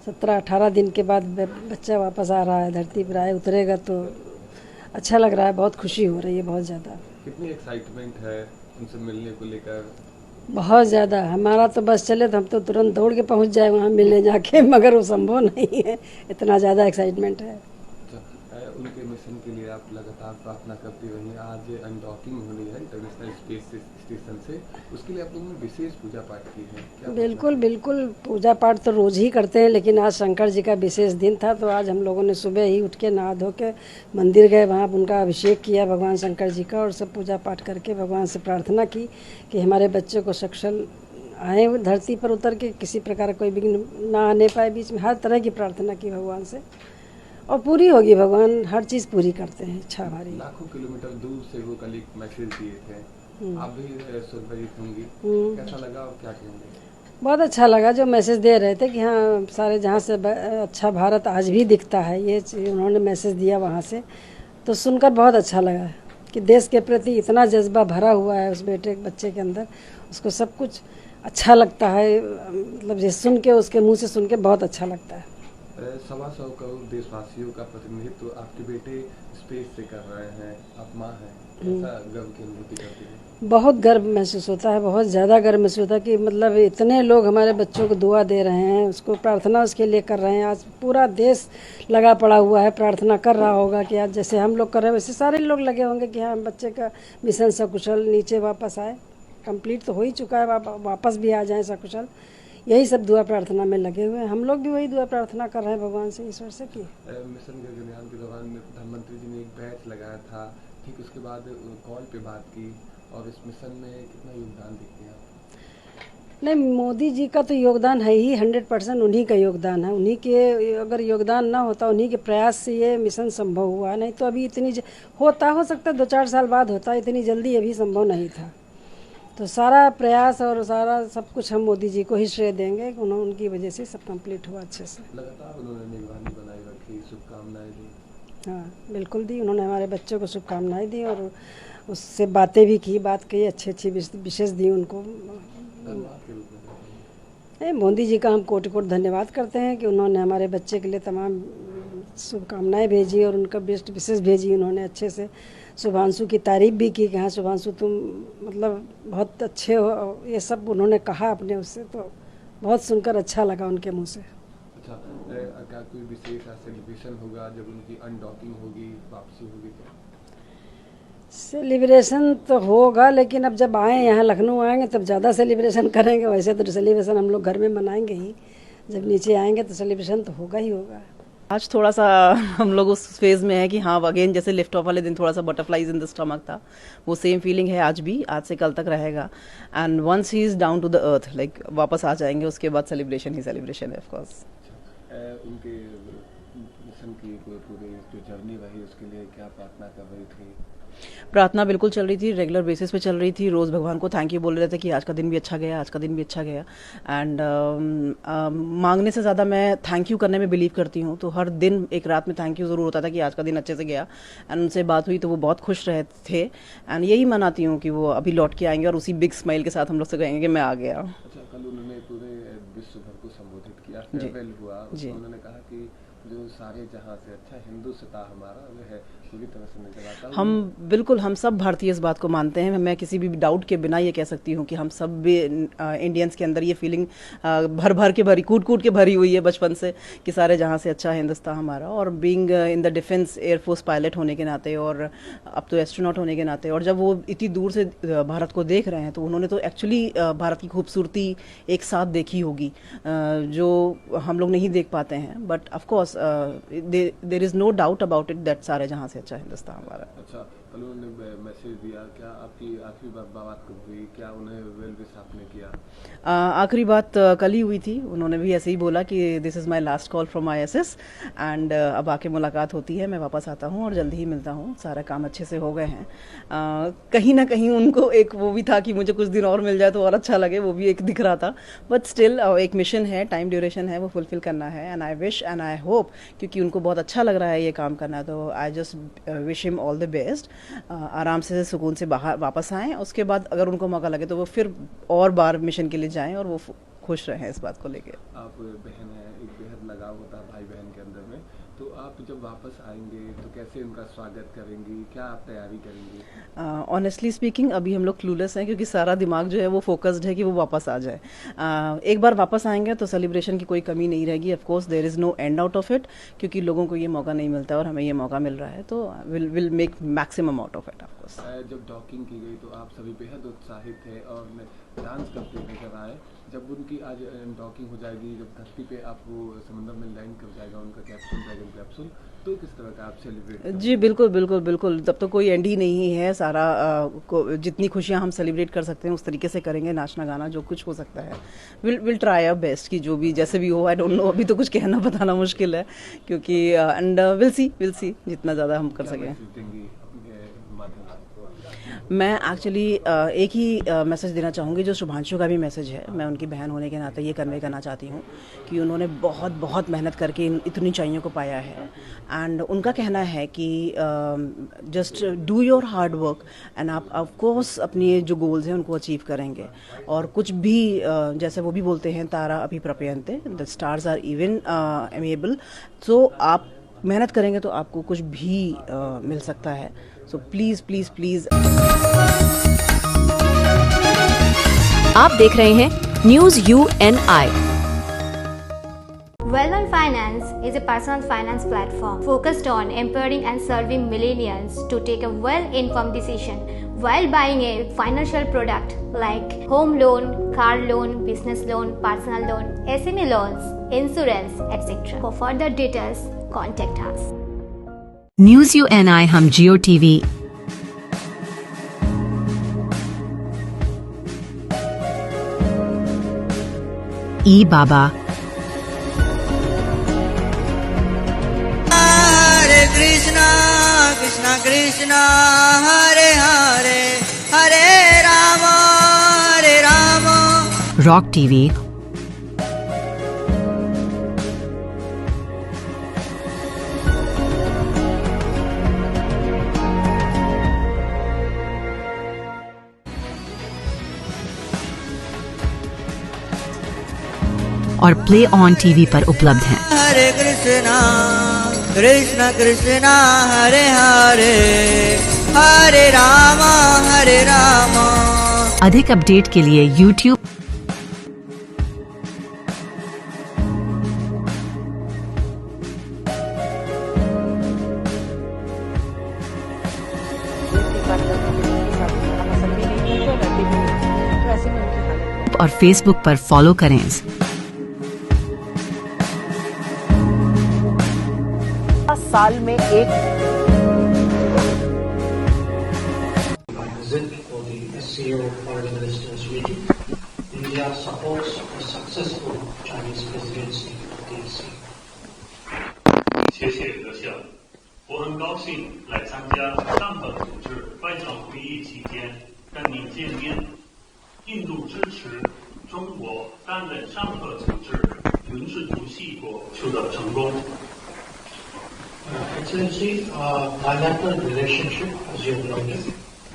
17-18 दिन के बाद बच्चा वापस आ रहा है, धरती पर आए उतरेगा तो अच्छा लग रहा है। बहुत खुशी हो रही है, बहुत ज़्यादा। कितनी एक्साइटमेंट है उनसे मिलने को लेकर? बहुत ज़्यादा। हमारा तो बस चले तो हम तो तुरंत दौड़ के पहुंच जाए वहाँ मिलने जाके, मगर वो संभव नहीं है, इतना ज़्यादा एक्साइटमेंट है। उनके मिशन के लिए आप लगातार प्रार्थना करती रही। आज अनडॉकिंग होनी है इंटरनेशनल स्पेस स्टेशन से, उसके लिए आप लोगों ने विशेष पूजा पाठ की है क्या? बिल्कुल बिल्कुल, पूजा पाठ तो रोज ही करते हैं, लेकिन आज शंकर जी का विशेष दिन था तो आज हम लोगों ने सुबह ही उठ के नहा धो के मंदिर गए, वहाँ उनका अभिषेक किया भगवान शंकर जी का, और सब पूजा पाठ करके भगवान से प्रार्थना की कि हमारे बच्चे को सकुशल आए धरती पर उतर के, किसी प्रकार कोई विघ्न ना आने पाए बीच में। हर तरह की प्रार्थना की भगवान से और पूरी होगी। भगवान हर चीज पूरी करते हैं, इच्छा हमारी। लाखों किलोमीटर दूर से वो कल एक मैसेज दिए थे, आप भी सुनवाई होंगी, कैसा लगा और क्या कहेंगे? बहुत अच्छा लगा जो मैसेज दे रहे थे कि हाँ सारे जहाँ से अच्छा भारत आज भी दिखता है, ये उन्होंने मैसेज दिया वहाँ से, तो सुनकर बहुत अच्छा लगा कि देश के प्रति इतना जज्बा भरा हुआ है उस बच्चे के अंदर, उसको सब कुछ अच्छा लगता है। मतलब ये सुन के, उसके मुँह से सुन के बहुत अच्छा लगता है। 125 करोड़ देशवासियों का प्रतिनिधित्व आपके बेटे स्पेस से कर रहे हैं, आप माँ हैं, कैसा गर्व की अनुभूति करती है? बहुत गर्व महसूस होता है, बहुत ज़्यादा गर्व महसूस होता है कि मतलब इतने लोग हमारे बच्चों को दुआ दे रहे हैं, उसको प्रार्थना उसके लिए कर रहे हैं। आज पूरा देश लगा पड़ा हुआ है, प्रार्थना कर रहा होगा कि आज जैसे हम लोग कर रहे हैं वैसे सारे लोग लगे होंगे कि हाँ बच्चे का मिशन सकुशल नीचे वापस आए। कंप्लीट तो हो ही चुका है, वापस भी आ जाए सकुशल। यही सब दुआ प्रार्थना में लगे हुए हैं। हम लोग भी वही दुआ प्रार्थना कर रहे हैं भगवान से, ईश्वर से कि मिशन गगनयान के दौरान प्रधानमंत्री जी ने एक बैच लगाया था, ठीक उसके बाद कॉल पे बात की, और इस मिशन में कितना योगदान देखते हैं आप? नहीं, मोदी जी का तो योगदान है ही, 100% उन्हीं का योगदान है। उन्हीं के अगर योगदान ना होता, उन्हीं के प्रयास से ये मिशन संभव हुआ। नहीं तो अभी इतनी हो सकता है 2-4 साल बाद होता, इतनी जल्दी अभी संभव नहीं था। तो सारा प्रयास और सारा सब कुछ हम मोदी जी को ही श्रेय देंगे, उनकी वजह से सब कंप्लीट हुआ अच्छे से। लगातार उन्होंने निगरानी बनाए रखी, शुभकामनाएं दी। हाँ बिल्कुल दी, उन्होंने हमारे बच्चों को शुभकामनाएं दी और उससे बातें भी की, बात कही, अच्छी विशेष दी उनको। मोदी जी का हम कोटि कोटि धन्यवाद करते हैं कि उन्होंने हमारे बच्चे के लिए तमाम शुभकामनाएं भेजी और उनका बेस्ट विशेष भेजी उन्होंने अच्छे से। शुभांशु की तारीफ भी की कि हाँ शुभांशु तुम मतलब बहुत अच्छे हो, ये सब उन्होंने कहा अपने उससे, तो बहुत सुनकर अच्छा लगा उनके मुंह से। अच्छा, क्या कोई विशेष सेलिब्रेशन होगा जब उनकी अनडॉकिंग होगी, वापसी होगी? सेलिब्रेशन तो होगा, लेकिन अब जब आए यहाँ लखनऊ आएंगे तब ज़्यादा सेलिब्रेशन करेंगे। वैसे तो सेलिब्रेशन हम लोग घर में मनाएंगे ही, जब नीचे आएंगे तो सेलिब्रेशन तो होगा ही होगा। आज थोड़ा सा हम लोग उस फेज में है कि हाँ अगेन जैसे लिफ्ट ऑफ वाले दिन थोड़ा सा बटरफ्लाइज इन द स्टमक था, वो सेम फीलिंग है आज भी, आज से कल तक रहेगा। And once he is down to the earth, like वापस आ जाएंगे, उसके बाद सेलिब्रेशन ही सेलिब्रेशन है ऑफ कोर्स। उनके मिशन की पूरी जो जर्नी रही उसके लिए क्या प्रार्थना कर रही थी? प्रार्थना बिल्कुल चल रही थी, रेगुलर बेसिस पे चल रही थी। रोज़ भगवान को थैंक यू बोल रहे थे कि आज का दिन भी अच्छा गया, आज का दिन भी अच्छा गया। एंड मांगने से ज़्यादा मैं थैंक यू करने में बिलीव करती हूँ, तो हर दिन एक रात में थैंक यू ज़रूर होता था कि आज का दिन अच्छे से गया। एंड उनसे बात हुई तो वो बहुत खुश रहे थे, एंड यही मनाती हूँ कि वो अभी लौट के आएंगे और उसी बिग स्माइल के साथ हम लोग से कहेंगे कि मैं आ गया। अच्छा, कल उन्होंने पूरे विश्व भर को संबोधित किया, फेयरवेल हुआ, उन्होंने कहा कि जो सारे जहां से अच्छा हिंदुस्तान हमारा वो है, पूरी तरह से नजर आता है। हम सब भारतीय इस बात को मानते हैं। मैं किसी भी डाउट के बिना ये कह सकती हूँ कि हम सब भी इंडियंस के अंदर ये फीलिंग भर के भरी, कूट के भरी हुई है बचपन से कि सारे जहाँ से अच्छा हिंदुस्तान हमारा। और being in the defence air force pilot होने के नाते और अब तो एस्ट्रोनॉट होने के नाते, और जब वो इतनी दूर से भारत को देख रहे हैं तो उन्होंने तो एक्चुअली भारत की खूबसूरती एक साथ देखी होगी जो हम लोग नहीं देख पाते हैं। But of course there is no doubt about it that सारे जहाँ से अच्छा हिंदुस्तान हमारा। अच्छा, कल उन्होंने मैसेज दिया, क्या आपकी आखिरी बात कब हुई, क्या उन्हें वेल विश आपने किया? आखिरी बात कल ही हुई थी। उन्होंने भी ऐसे ही बोला कि this is my last call from ISS and अब आके मुलाकात होती है, मैं वापस आता हूँ और जल्दी ही मिलता हूँ। सारा काम अच्छे से हो गए हैं। कहीं ना कहीं उनको एक वो भी था कि मुझे कुछ दिन और मिल जाए तो और अच्छा लगे, वो भी एक दिख रहा था। बट स्टिल एक मिशन है, टाइम ड्यूरेशन है, वो फुलफिल करना है। And I wish and I hope, क्योंकि उनको बहुत अच्छा लग रहा है ये काम करना, तो I just wish him all the best. आराम से सुकून से बाहर वापस आएँ, उसके बाद अगर उनको मौका लगे तो वो फिर और बार मिशन के लिए जाएं और वो खुश रहें इस बात को लेके। आप बहन हैं, एक बेहद लगाव होता है भाई बहन के अंदर में, तो आप जब वापस आएंगे तो कैसे उनका स्वागत करेंगी, क्या आप तैयारी करेंगी? ऑनेस्टली स्पीकिंग अभी हम लोग क्लूलेस हैं, क्योंकि सारा दिमाग जो है वो फोकस्ड है कि वो वापस आ जाए। एक बार वापस आएंगे तो सेलिब्रेशन की कोई कमी नहीं रहेगी। Of course there is no end out of it, क्योंकि लोगों को ये मौका नहीं मिलता और हमें ये मौका मिल रहा है, तो will make maximum out of it. Of course जब डॉकिंग की गई तो आप सभी बेहद उत्साहित थे और डांस करते नजर आए। जब उनकी आज डॉकिंग हो जाएगी, जब धरती पे आप वो समुद्र में लैंड कर जाएगा उनका कैप्सूल, ड्रैगन कैप्सूल, तो किस तरह का आप सेलिब्रेट? जी बिल्कुल बिल्कुल बिल्कुल, तब तो कोई एंड ही नहीं है। सारा जितनी खुशियां हम सेलिब्रेट कर सकते हैं उस तरीके से करेंगे, नाचना गाना जो कुछ हो सकता है। विल ट्राई आवर बेस्ट कि जो भी जैसे भी हो। आई डोंट नो, अभी तो कुछ कहना बताना मुश्किल है, क्योंकि एंड विल सी जितना ज़्यादा हम कर सकें। मैं एक्चुअली एक ही मैसेज देना चाहूँगी जो शुभांशु का भी मैसेज है। मैं उनकी बहन होने के नाते ये कन्वे करना चाहती हूँ कि उन्होंने बहुत बहुत मेहनत करके इतनी ऊंचाइयों को पाया है। एंड उनका कहना है कि just do your hard work and आप ऑफ कोर्स अपनी जो गोल्स हैं उनको अचीव करेंगे। और कुछ भी जैसे वो भी बोलते हैं, तारा अभी प्रपयन्ते, the stars are even amiable. सो आप मेहनत करेंगे तो आपको कुछ भी मिल सकता है। So please please please. आप देख रहे हैं news UNI। Well-Known Finance is a personal finance platform focused on empowering and serving millennials to take a well-informed decision while buying a financial product like home loan, car loan, business loan, personal loan, SME loans, insurance, etc. For further details, contact us. News UNI हम जियो TV, बाबा, हरे कृष्णा कृष्णा कृष्णा हरे हरे, हरे Ram rock TV, और play on TV पर उपलब्ध हैं। हरे कृष्णा कृष्णा कृष्णा हरे हरे, हरे राम हरे राम। अधिक update के लिए YouTube और Facebook पर फॉलो करें। साल में एक CEO of Foreign Ministers meeting. India supports a successful Chinese presidency of the ASEAN. 谢谢阁下，我很高兴来参加上个组织外长会议期间跟您见面。印度支持中国担任上个组织巡视主席国取得成功。 Excellency, our bilateral relationship, as you have noted,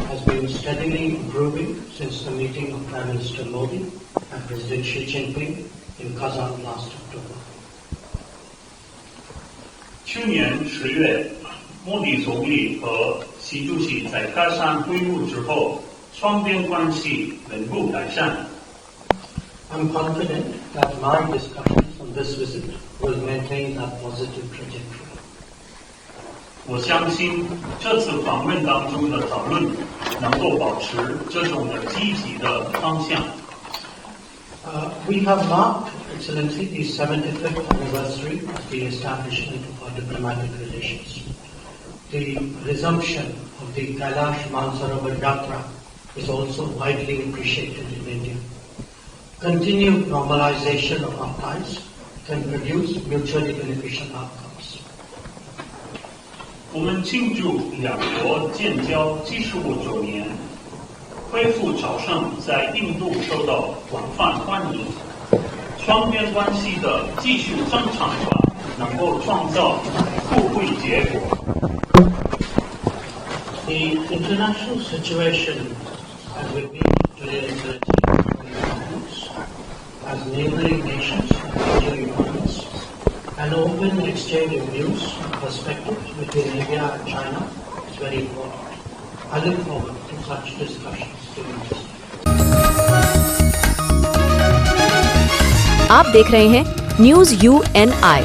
has been steadily improving since the meeting of Prime Minister Modi and President Xi Jinping in Kazan last October. 去年10月，莫迪总理和习主席在喀山会晤之后，双边关系稳步改善。 I'm confident that my discussions on this visit will maintain that positive trajectory. 我相信这次访问当中的讨论能够保持这种的积极的方向。 We have marked, Excellency, the 75th anniversary of the establishment of our diplomatic relations. the resumption of the Kailash Mansarovar Yatra is also widely appreciated in India. Continued normalization of our ties can produce mutually beneficial outcomes. 我们庆祝两国建交75周年，恢复朝圣在印度受到广泛欢迎，双边关系的继续正常化能够创造互惠结果。The international situation as we meet today in 2020 as neighboring nations and new economies, an open exchange of views and perspectives between India and China is very important. I look forward to such discussions during this. आप देख रहे हैं news UNI।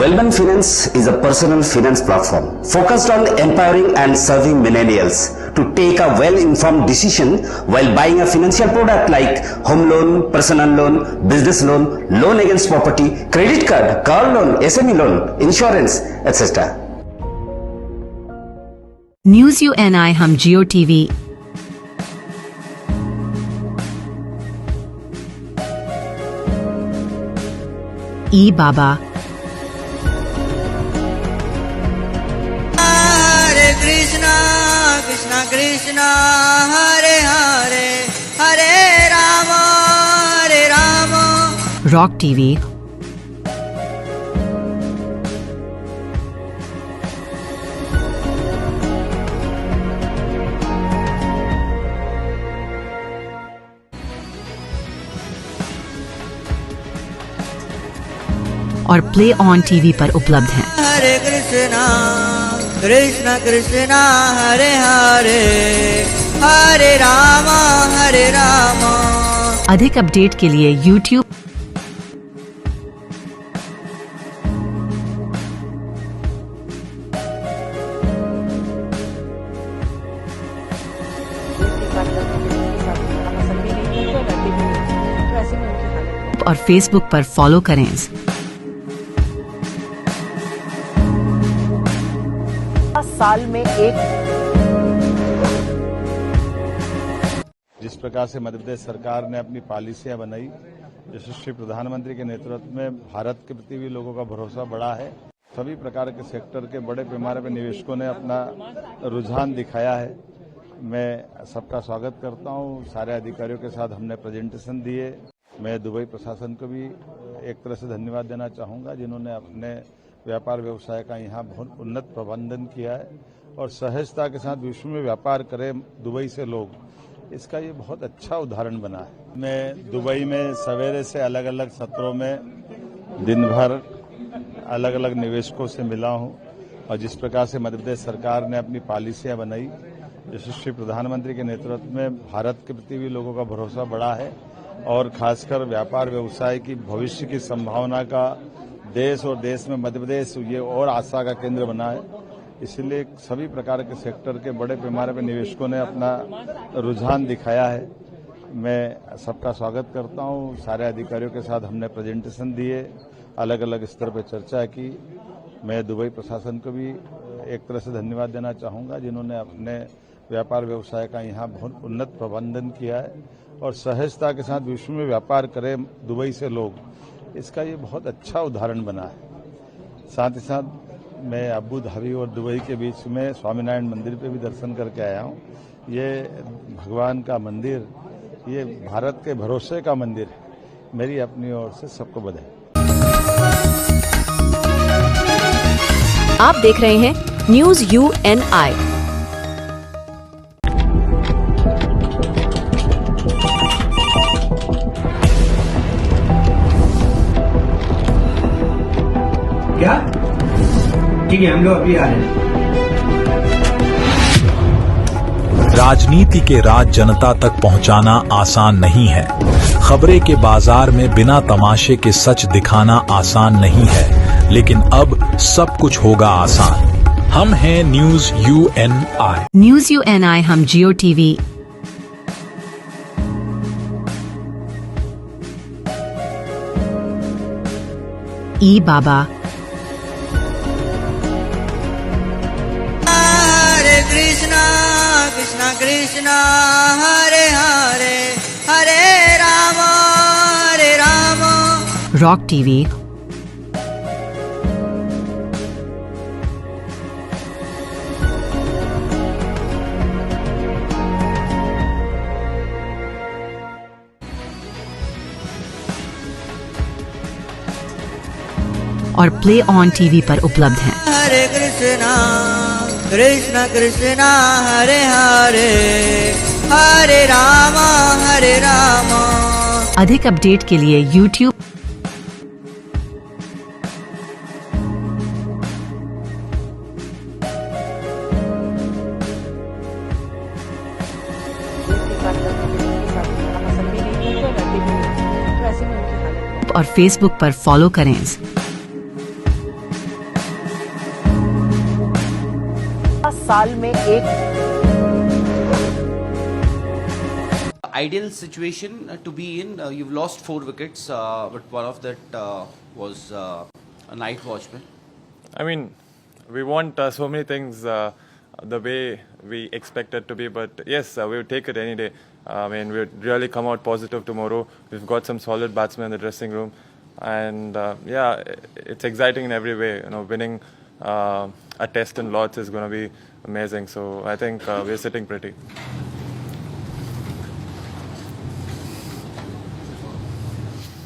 Wellman Finance is a personal finance platform focused on empowering and serving millennials to take a well-informed decision while buying a financial product like home loan, personal loan, business loan, loan against property, credit card, car loan, SME loan, insurance, etc. News UNI हम जियो TV ई बाबा Krishna Krishna Krishna Hare Hare Hare Rama Hare Rama rock TV और play On TV पर उपलब्ध हैं। Hare Krishna Krishna Krishna Hare Hare Hare Rama Hare Rama अधिक update के लिए YouTube और Facebook पर फॉलो करें। साल में एक जिस प्रकार से मध्य प्रदेश सरकार ने अपनी पॉलिसियां बनाई, यशस्वी प्रधानमंत्री के नेतृत्व में भारत के प्रति भी लोगों का भरोसा बढ़ा है। सभी प्रकार के सेक्टर के बड़े पैमाने पर निवेशकों ने अपना रुझान दिखाया है। मैं सबका स्वागत करता हूं। सारे अधिकारियों के साथ हमने प्रेजेंटेशन दिए। मैं दुबई प्रशासन को भी एक तरह से धन्यवाद देना चाहूंगा, जिन्होंने अपने व्यापार व्यवसाय का यहाँ बहुत उन्नत प्रबंधन किया है और सहजता के साथ विश्व में व्यापार करें दुबई से लोग, इसका ये बहुत अच्छा उदाहरण बना है। मैं दुबई में सवेरे से अलग अलग सत्रों में दिन भर अलग अलग निवेशकों से मिला हूँ और जिस प्रकार से मध्य प्रदेश सरकार ने अपनी पॉलिसियां बनाई, यशस्वी प्रधानमंत्री के नेतृत्व में भारत के प्रति भी लोगों का भरोसा बढ़ा है और खासकर व्यापार व्यवसाय की भविष्य की संभावना का देश और देश में मध्य प्रदेश ये और आशा का केंद्र बना है। इसलिए सभी प्रकार के सेक्टर के बड़े पैमाने पर निवेशकों ने अपना रुझान दिखाया है। मैं सबका स्वागत करता हूं। सारे अधिकारियों के साथ हमने प्रेजेंटेशन दिए, अलग अलग स्तर पर चर्चा की। मैं दुबई प्रशासन को भी एक तरह से धन्यवाद देना चाहूंगा, जिन्होंने अपने व्यापार व्यवसाय का यहाँ बहुत उन्नत प्रबंधन किया है और सहजता के साथ विश्व में व्यापार करें दुबई से लोग, इसका ये बहुत अच्छा उदाहरण बना है। साथ ही साथ मैं अबू धाबी और दुबई के बीच में स्वामीनारायण मंदिर पे भी दर्शन करके आया हूँ। ये भगवान का मंदिर, ये भारत के भरोसे का मंदिर है। मेरी अपनी ओर से सबको बधाई। आप देख रहे हैं न्यूज UNI। क्या? ठीक है, हम लोग अभी आ रहे हैं। राजनीति के राज जनता तक पहुंचाना आसान नहीं है। खबरें के बाजार में बिना तमाशे के सच दिखाना आसान नहीं है, लेकिन अब सब कुछ होगा आसान। हम हैं न्यूज UNI। न्यूज UNI हम जियो टीवी ई बाबा Krishna Krishna Hare Hare Hare Rama Hare Rama. Rock TV. और प्ले ऑन टीवी पर उपलब्ध हैं। Hare Krishna Krishna Krishna Hare Hare Hare Rama Hare Rama. अधिक अपडेट के लिए YouTube और Facebook पर फॉलो करें। साल में एक ideal situation to be in. You've lost 4 wickets, but one of that was a night watchman. I mean, we want so many things the way we expect it to be, but yes, we would take it any day. I mean, we would really come out positive tomorrow. We've got some solid batsmen in the dressing room, and yeah, it's exciting in every way. You know, winning a test in Lords is going to be amazing. So I think we're sitting pretty.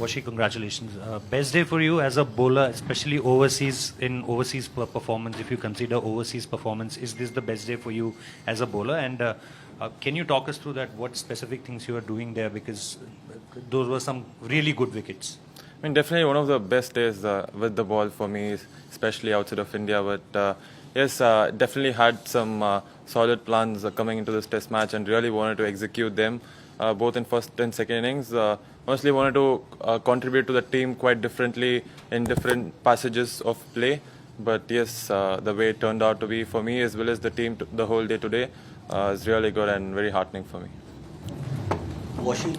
Washi, congratulations. Best day for you as a bowler, especially overseas, in overseas performance. If you consider overseas performance, is this the best day for you as a bowler? And can you talk us through that? What specific things you are doing there? Because those were some really good wickets. I mean, definitely one of the best days with the ball for me, especially outside of India. But yes, definitely had some solid plans coming into this test match and really wanted to execute them, both in first and second innings. Honestly, wanted to contribute to the team quite differently in different passages of play. But yes, the way it turned out to be for me as well as the team the whole day today is really good and very heartening for me. Washi,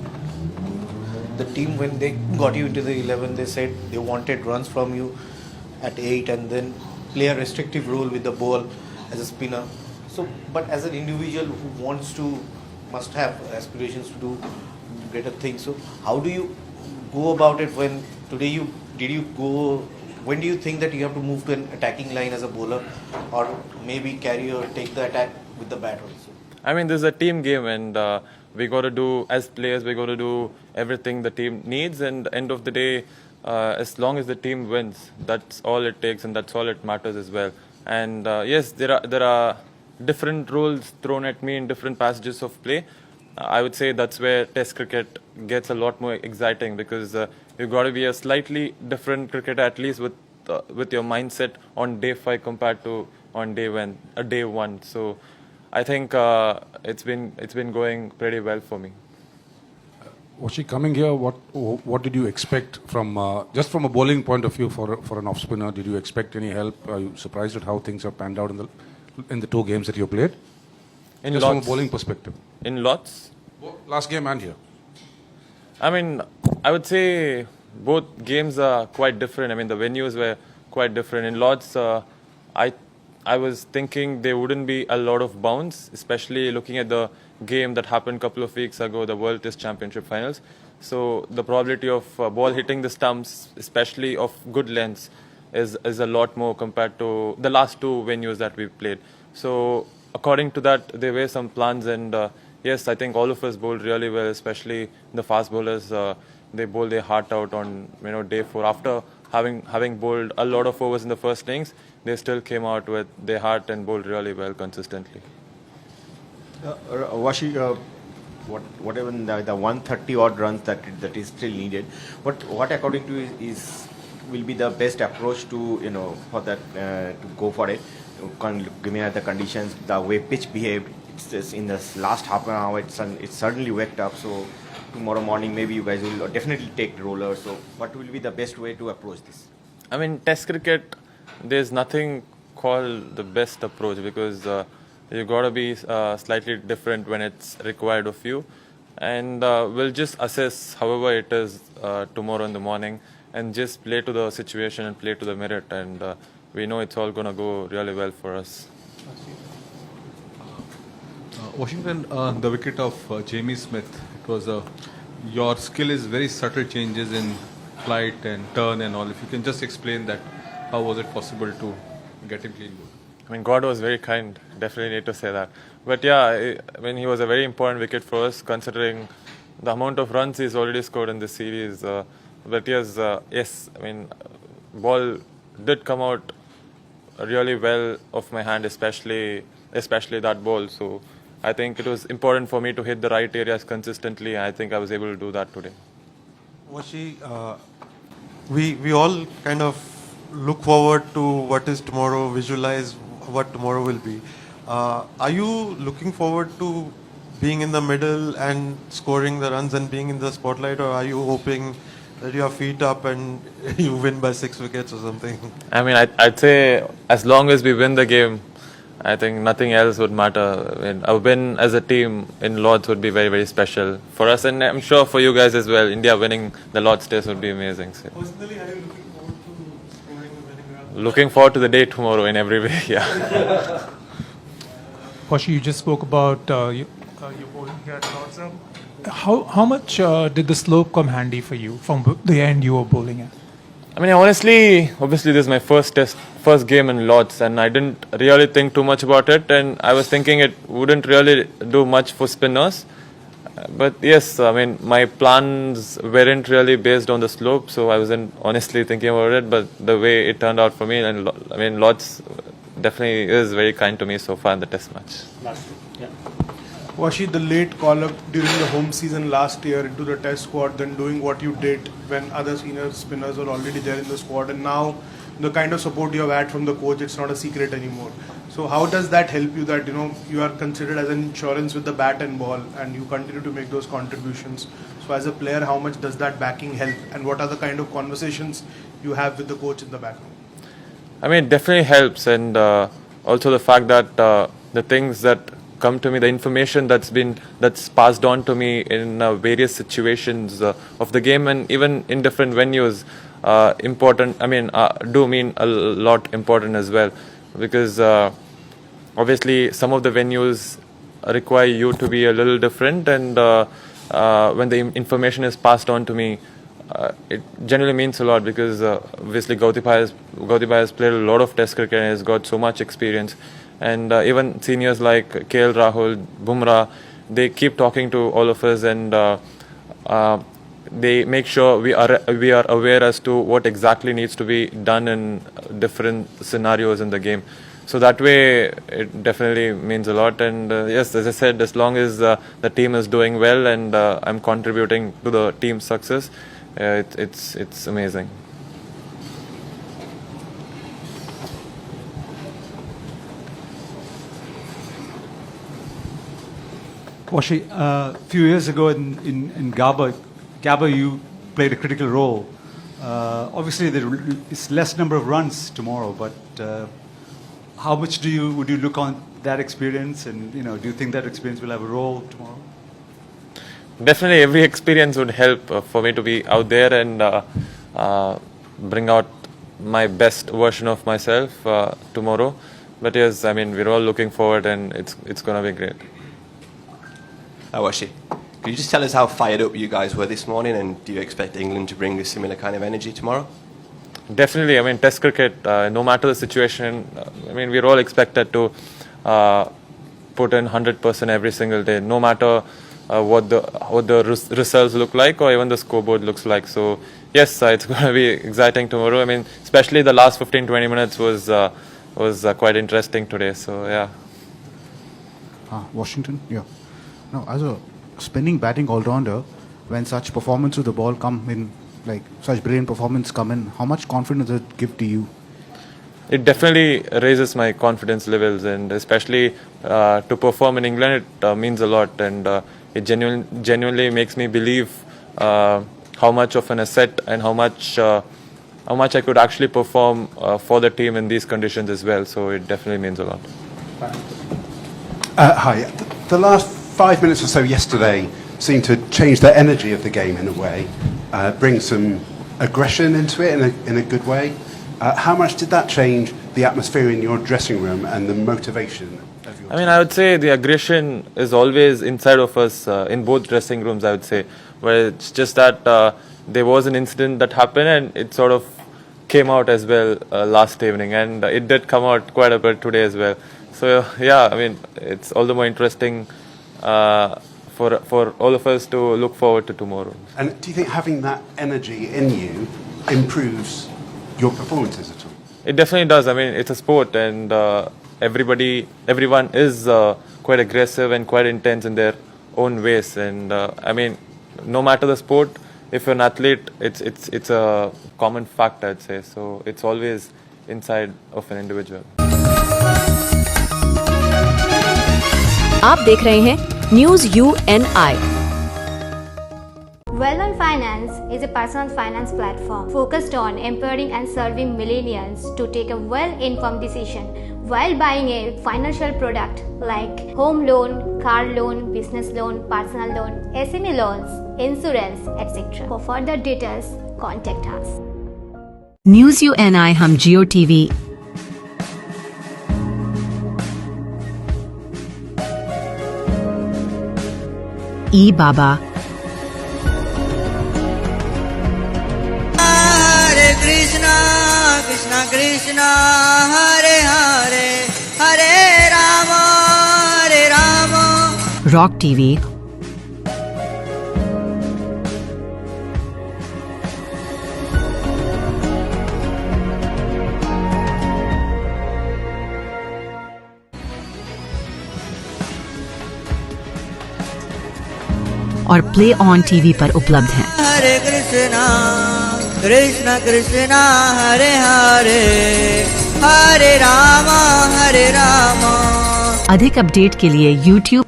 the team, when they got you into the 11, they said they wanted runs from you at 8 and then play a restrictive role with the ball as a spinner. So, but as an individual who must have aspirations to do greater things. So, how do you go about it when today when do you think that you have to move to an attacking line as a bowler, or maybe carry or take the attack with the bat also? I mean, this is a team game, and we got to do, as players, we got to do everything the team needs, and end of the day, as long as the team wins, that's all it takes, and that's all it matters as well. And yes, there are different rules thrown at me in different passages of play. I would say that's where Test cricket gets a lot more exciting, because you've got to be a slightly different cricketer, at least with your mindset on day 5 compared to on day 1. So I think it's been going pretty well for me. Washi, coming here, what did you expect from just from a bowling point of view for an off spinner? Did you expect any help? Are you surprised at how things have panned out in the 2 games that you played? Just from a bowling perspective. In Lords? Last game and here. I mean, I would say both games are quite different. I mean, the venues were quite different. In Lords, I was thinking there wouldn't be a lot of bounce, especially looking at the game that happened a couple of weeks ago, the World Test Championship Finals. So the probability of ball hitting the stumps, especially of good lengths, is a lot more compared to the last 2 venues that we played. So according to that, there were some plans, and yes, I think all of us bowled really well, especially the fast bowlers. They bowled their heart out on day 4. After having bowled a lot of overs in the first innings, they still came out with their heart and bowled really well consistently. Washi, whatever the 130 odd runs that is still needed, what according to you will be the best approach to for that to go for it, given the conditions, the way pitch behaved? It's in the last half an hour, it's suddenly waked up. So tomorrow morning maybe you guys will definitely take the roller. So what will be the best way to approach this? I mean, Test cricket, there's nothing called the best approach, because you've got to be slightly different when it's required of you. And we'll just assess however it is tomorrow in the morning, and just play to the situation and play to the merit. And we know it's all going to go really well for us. Washington, the wicket of Jamie Smith, it was your skill is very subtle changes in flight and turn and all. If you can just explain that, how was it possible to get him clean bowled? I mean, God was very kind. Definitely need to say that. But yeah, I mean, he was a very important wicket for us, considering the amount of runs he's already scored in this series. But yes, I mean, ball did come out really well off my hand, especially that ball. So I think it was important for me to hit the right areas consistently. I think I was able to do that today. Washi, we all kind of look forward to what is tomorrow, visualize what tomorrow will be. Are you looking forward to being in the middle and scoring the runs and being in the spotlight, or are you hoping that you have feet up and you win by 6 wickets or something? I mean, I'd say as long as we win the game, I think nothing else would matter. I mean, a win as a team in Lords would be very, very special for us, and I'm sure for you guys as well. India winning the Lords Test would be amazing. So. Personally, are you looking forward to scoring the winning run? Looking forward to the day tomorrow in every way, yeah. Washi, you just spoke about your bowling here at Lords. How much did the slope come handy for you from the end you were bowling at? I mean, honestly, obviously this is my first game in Lords, and I didn't really think too much about it, and I was thinking it wouldn't really do much for spinners. But yes, I mean, my plans weren't really based on the slope, so I wasn't honestly thinking about it, but the way it turned out for me, and I mean, Lords definitely is very kind to me so far in the test match. Washi, the late call-up during the home season last year into the test squad, then doing what you did when other senior spinners were already there in the squad, and now the kind of support you have had from the coach, it's not a secret anymore. So how does that help you that, you are considered as an insurance with the bat and ball, and you continue to make those contributions? So as a player, how much does that backing help, and what are the kind of conversations you have with the coach in the back room? I mean, it definitely helps, and also the fact that the things that come to me, the information that's passed on to me in various situations of the game, and even in different venues, important. I mean, do mean a lot important as well, because obviously some of the venues require you to be a little different, and when the information is passed on to me, it generally means a lot, because obviously Gautam has played a lot of Test cricket and has got so much experience. And even seniors like KL Rahul, Bumrah, they keep talking to all of us, and they make sure we are aware as to what exactly needs to be done in different scenarios in the game. So that way, it definitely means a lot. And yes, as I said, as long as the team is doing well and I'm contributing to the team's success, it's amazing. Washi, a few years ago in Gabba, you played a critical role. Obviously, it's less number of runs tomorrow, but how much would you look on that experience, and do you think that experience will have a role tomorrow? Definitely, every experience would help for me to be out there and bring out my best version of myself tomorrow. But yes, I mean, we're all looking forward, and it's going to be great. Washi, could you just tell us how fired up you guys were this morning, and do you expect England to bring a similar kind of energy tomorrow? Definitely. I mean, Test cricket, no matter the situation, I mean, we're all expected to put in 100% every single day, no matter what the results look like or even the scoreboard looks like. So yes, it's going to be exciting tomorrow. I mean, especially the last 15-20 minutes was quite interesting today. So yeah. Washington, yeah. Now, as a spinning batting all-rounder, when such performance with the ball come in, like such brilliant performance come in, how much confidence does it give to you? It definitely raises my confidence levels, and especially to perform in England, it means a lot, and it genuinely makes me believe how much of an asset and how much I could actually perform for the team in these conditions as well. So it definitely means a lot. Hi. The last 5 minutes or so yesterday seemed to change the energy of the game in a way, bring some aggression into it in a good way. How much did that change the atmosphere in your dressing room and the motivation of of your I mean, I would say the aggression is always inside of us in both dressing rooms, I would say, where it's just that there was an incident that happened and it sort of came out as well last evening, and it did come out quite a bit today as well. So yeah, I mean, it's all the more interesting for all of us to look forward to tomorrow. And do you think having that energy in you improves your performances at all? It definitely does. I mean, it's a sport, and everyone is quite aggressive and quite intense in their own ways. And I mean, no matter the sport, if you're an athlete, it's a common fact, I'd say. So it's always inside of an individual. आप देख रहे हैं news UNI। Well-On Finance is a personal finance platform focused on empowering and serving millennials to take a well-informed decision while buying a financial product like home loan, car loan, business loan, personal loan, SME loans, insurance, etc. For further details, contact us. News UNI हम जियो TV ई बाबा Hare Krishna, Krishna Krishna, Hare Hare, Hare Rama, Hare Rama. Rock TV और play On TV पर उपलब्ध हैं। Hare Krishna, Krishna Krishna, Hare Hare, Hare Rama, Hare Rama. अधिक update के लिए YouTube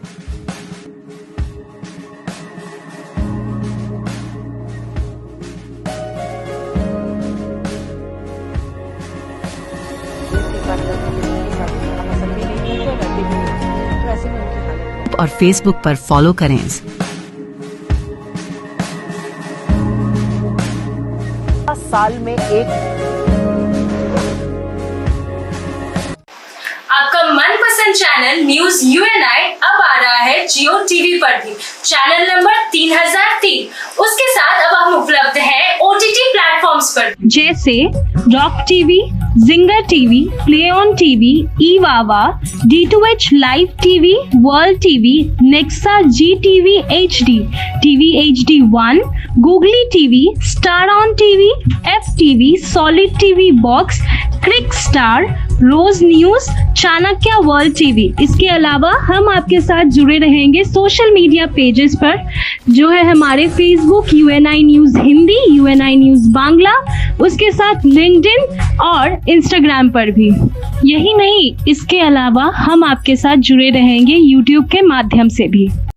और Facebook पर फॉलो करें। साल में एक आपका मनपसंद चैनल न्यूज़ UNI अब आ रहा है जियो टीवी पर भी। चैनल नंबर 3003 उसके साथ अब हम उपलब्ध हैं OTT प्लेटफॉर्म्स पर जैसे Rock TV, Zinger TV, Play On TV, ईवावा, D2H Live TV, World TV, Nexa GTV HD, TV HD1, Googly TV, Star On TV, FTV, Solid TV Box, Crick Star, रोज न्यूज, चाणक्य वर्ल्ड टीवी। इसके अलावा हम आपके साथ जुड़े रहेंगे social media pages पर, जो है हमारे Facebook UNI news Hindi, UNI news Bangla, उसके साथ लिंक्डइन और इंस्टाग्राम पर भी। यही नहीं, इसके अलावा हम आपके साथ जुड़े रहेंगे यूट्यूब के माध्यम से भी।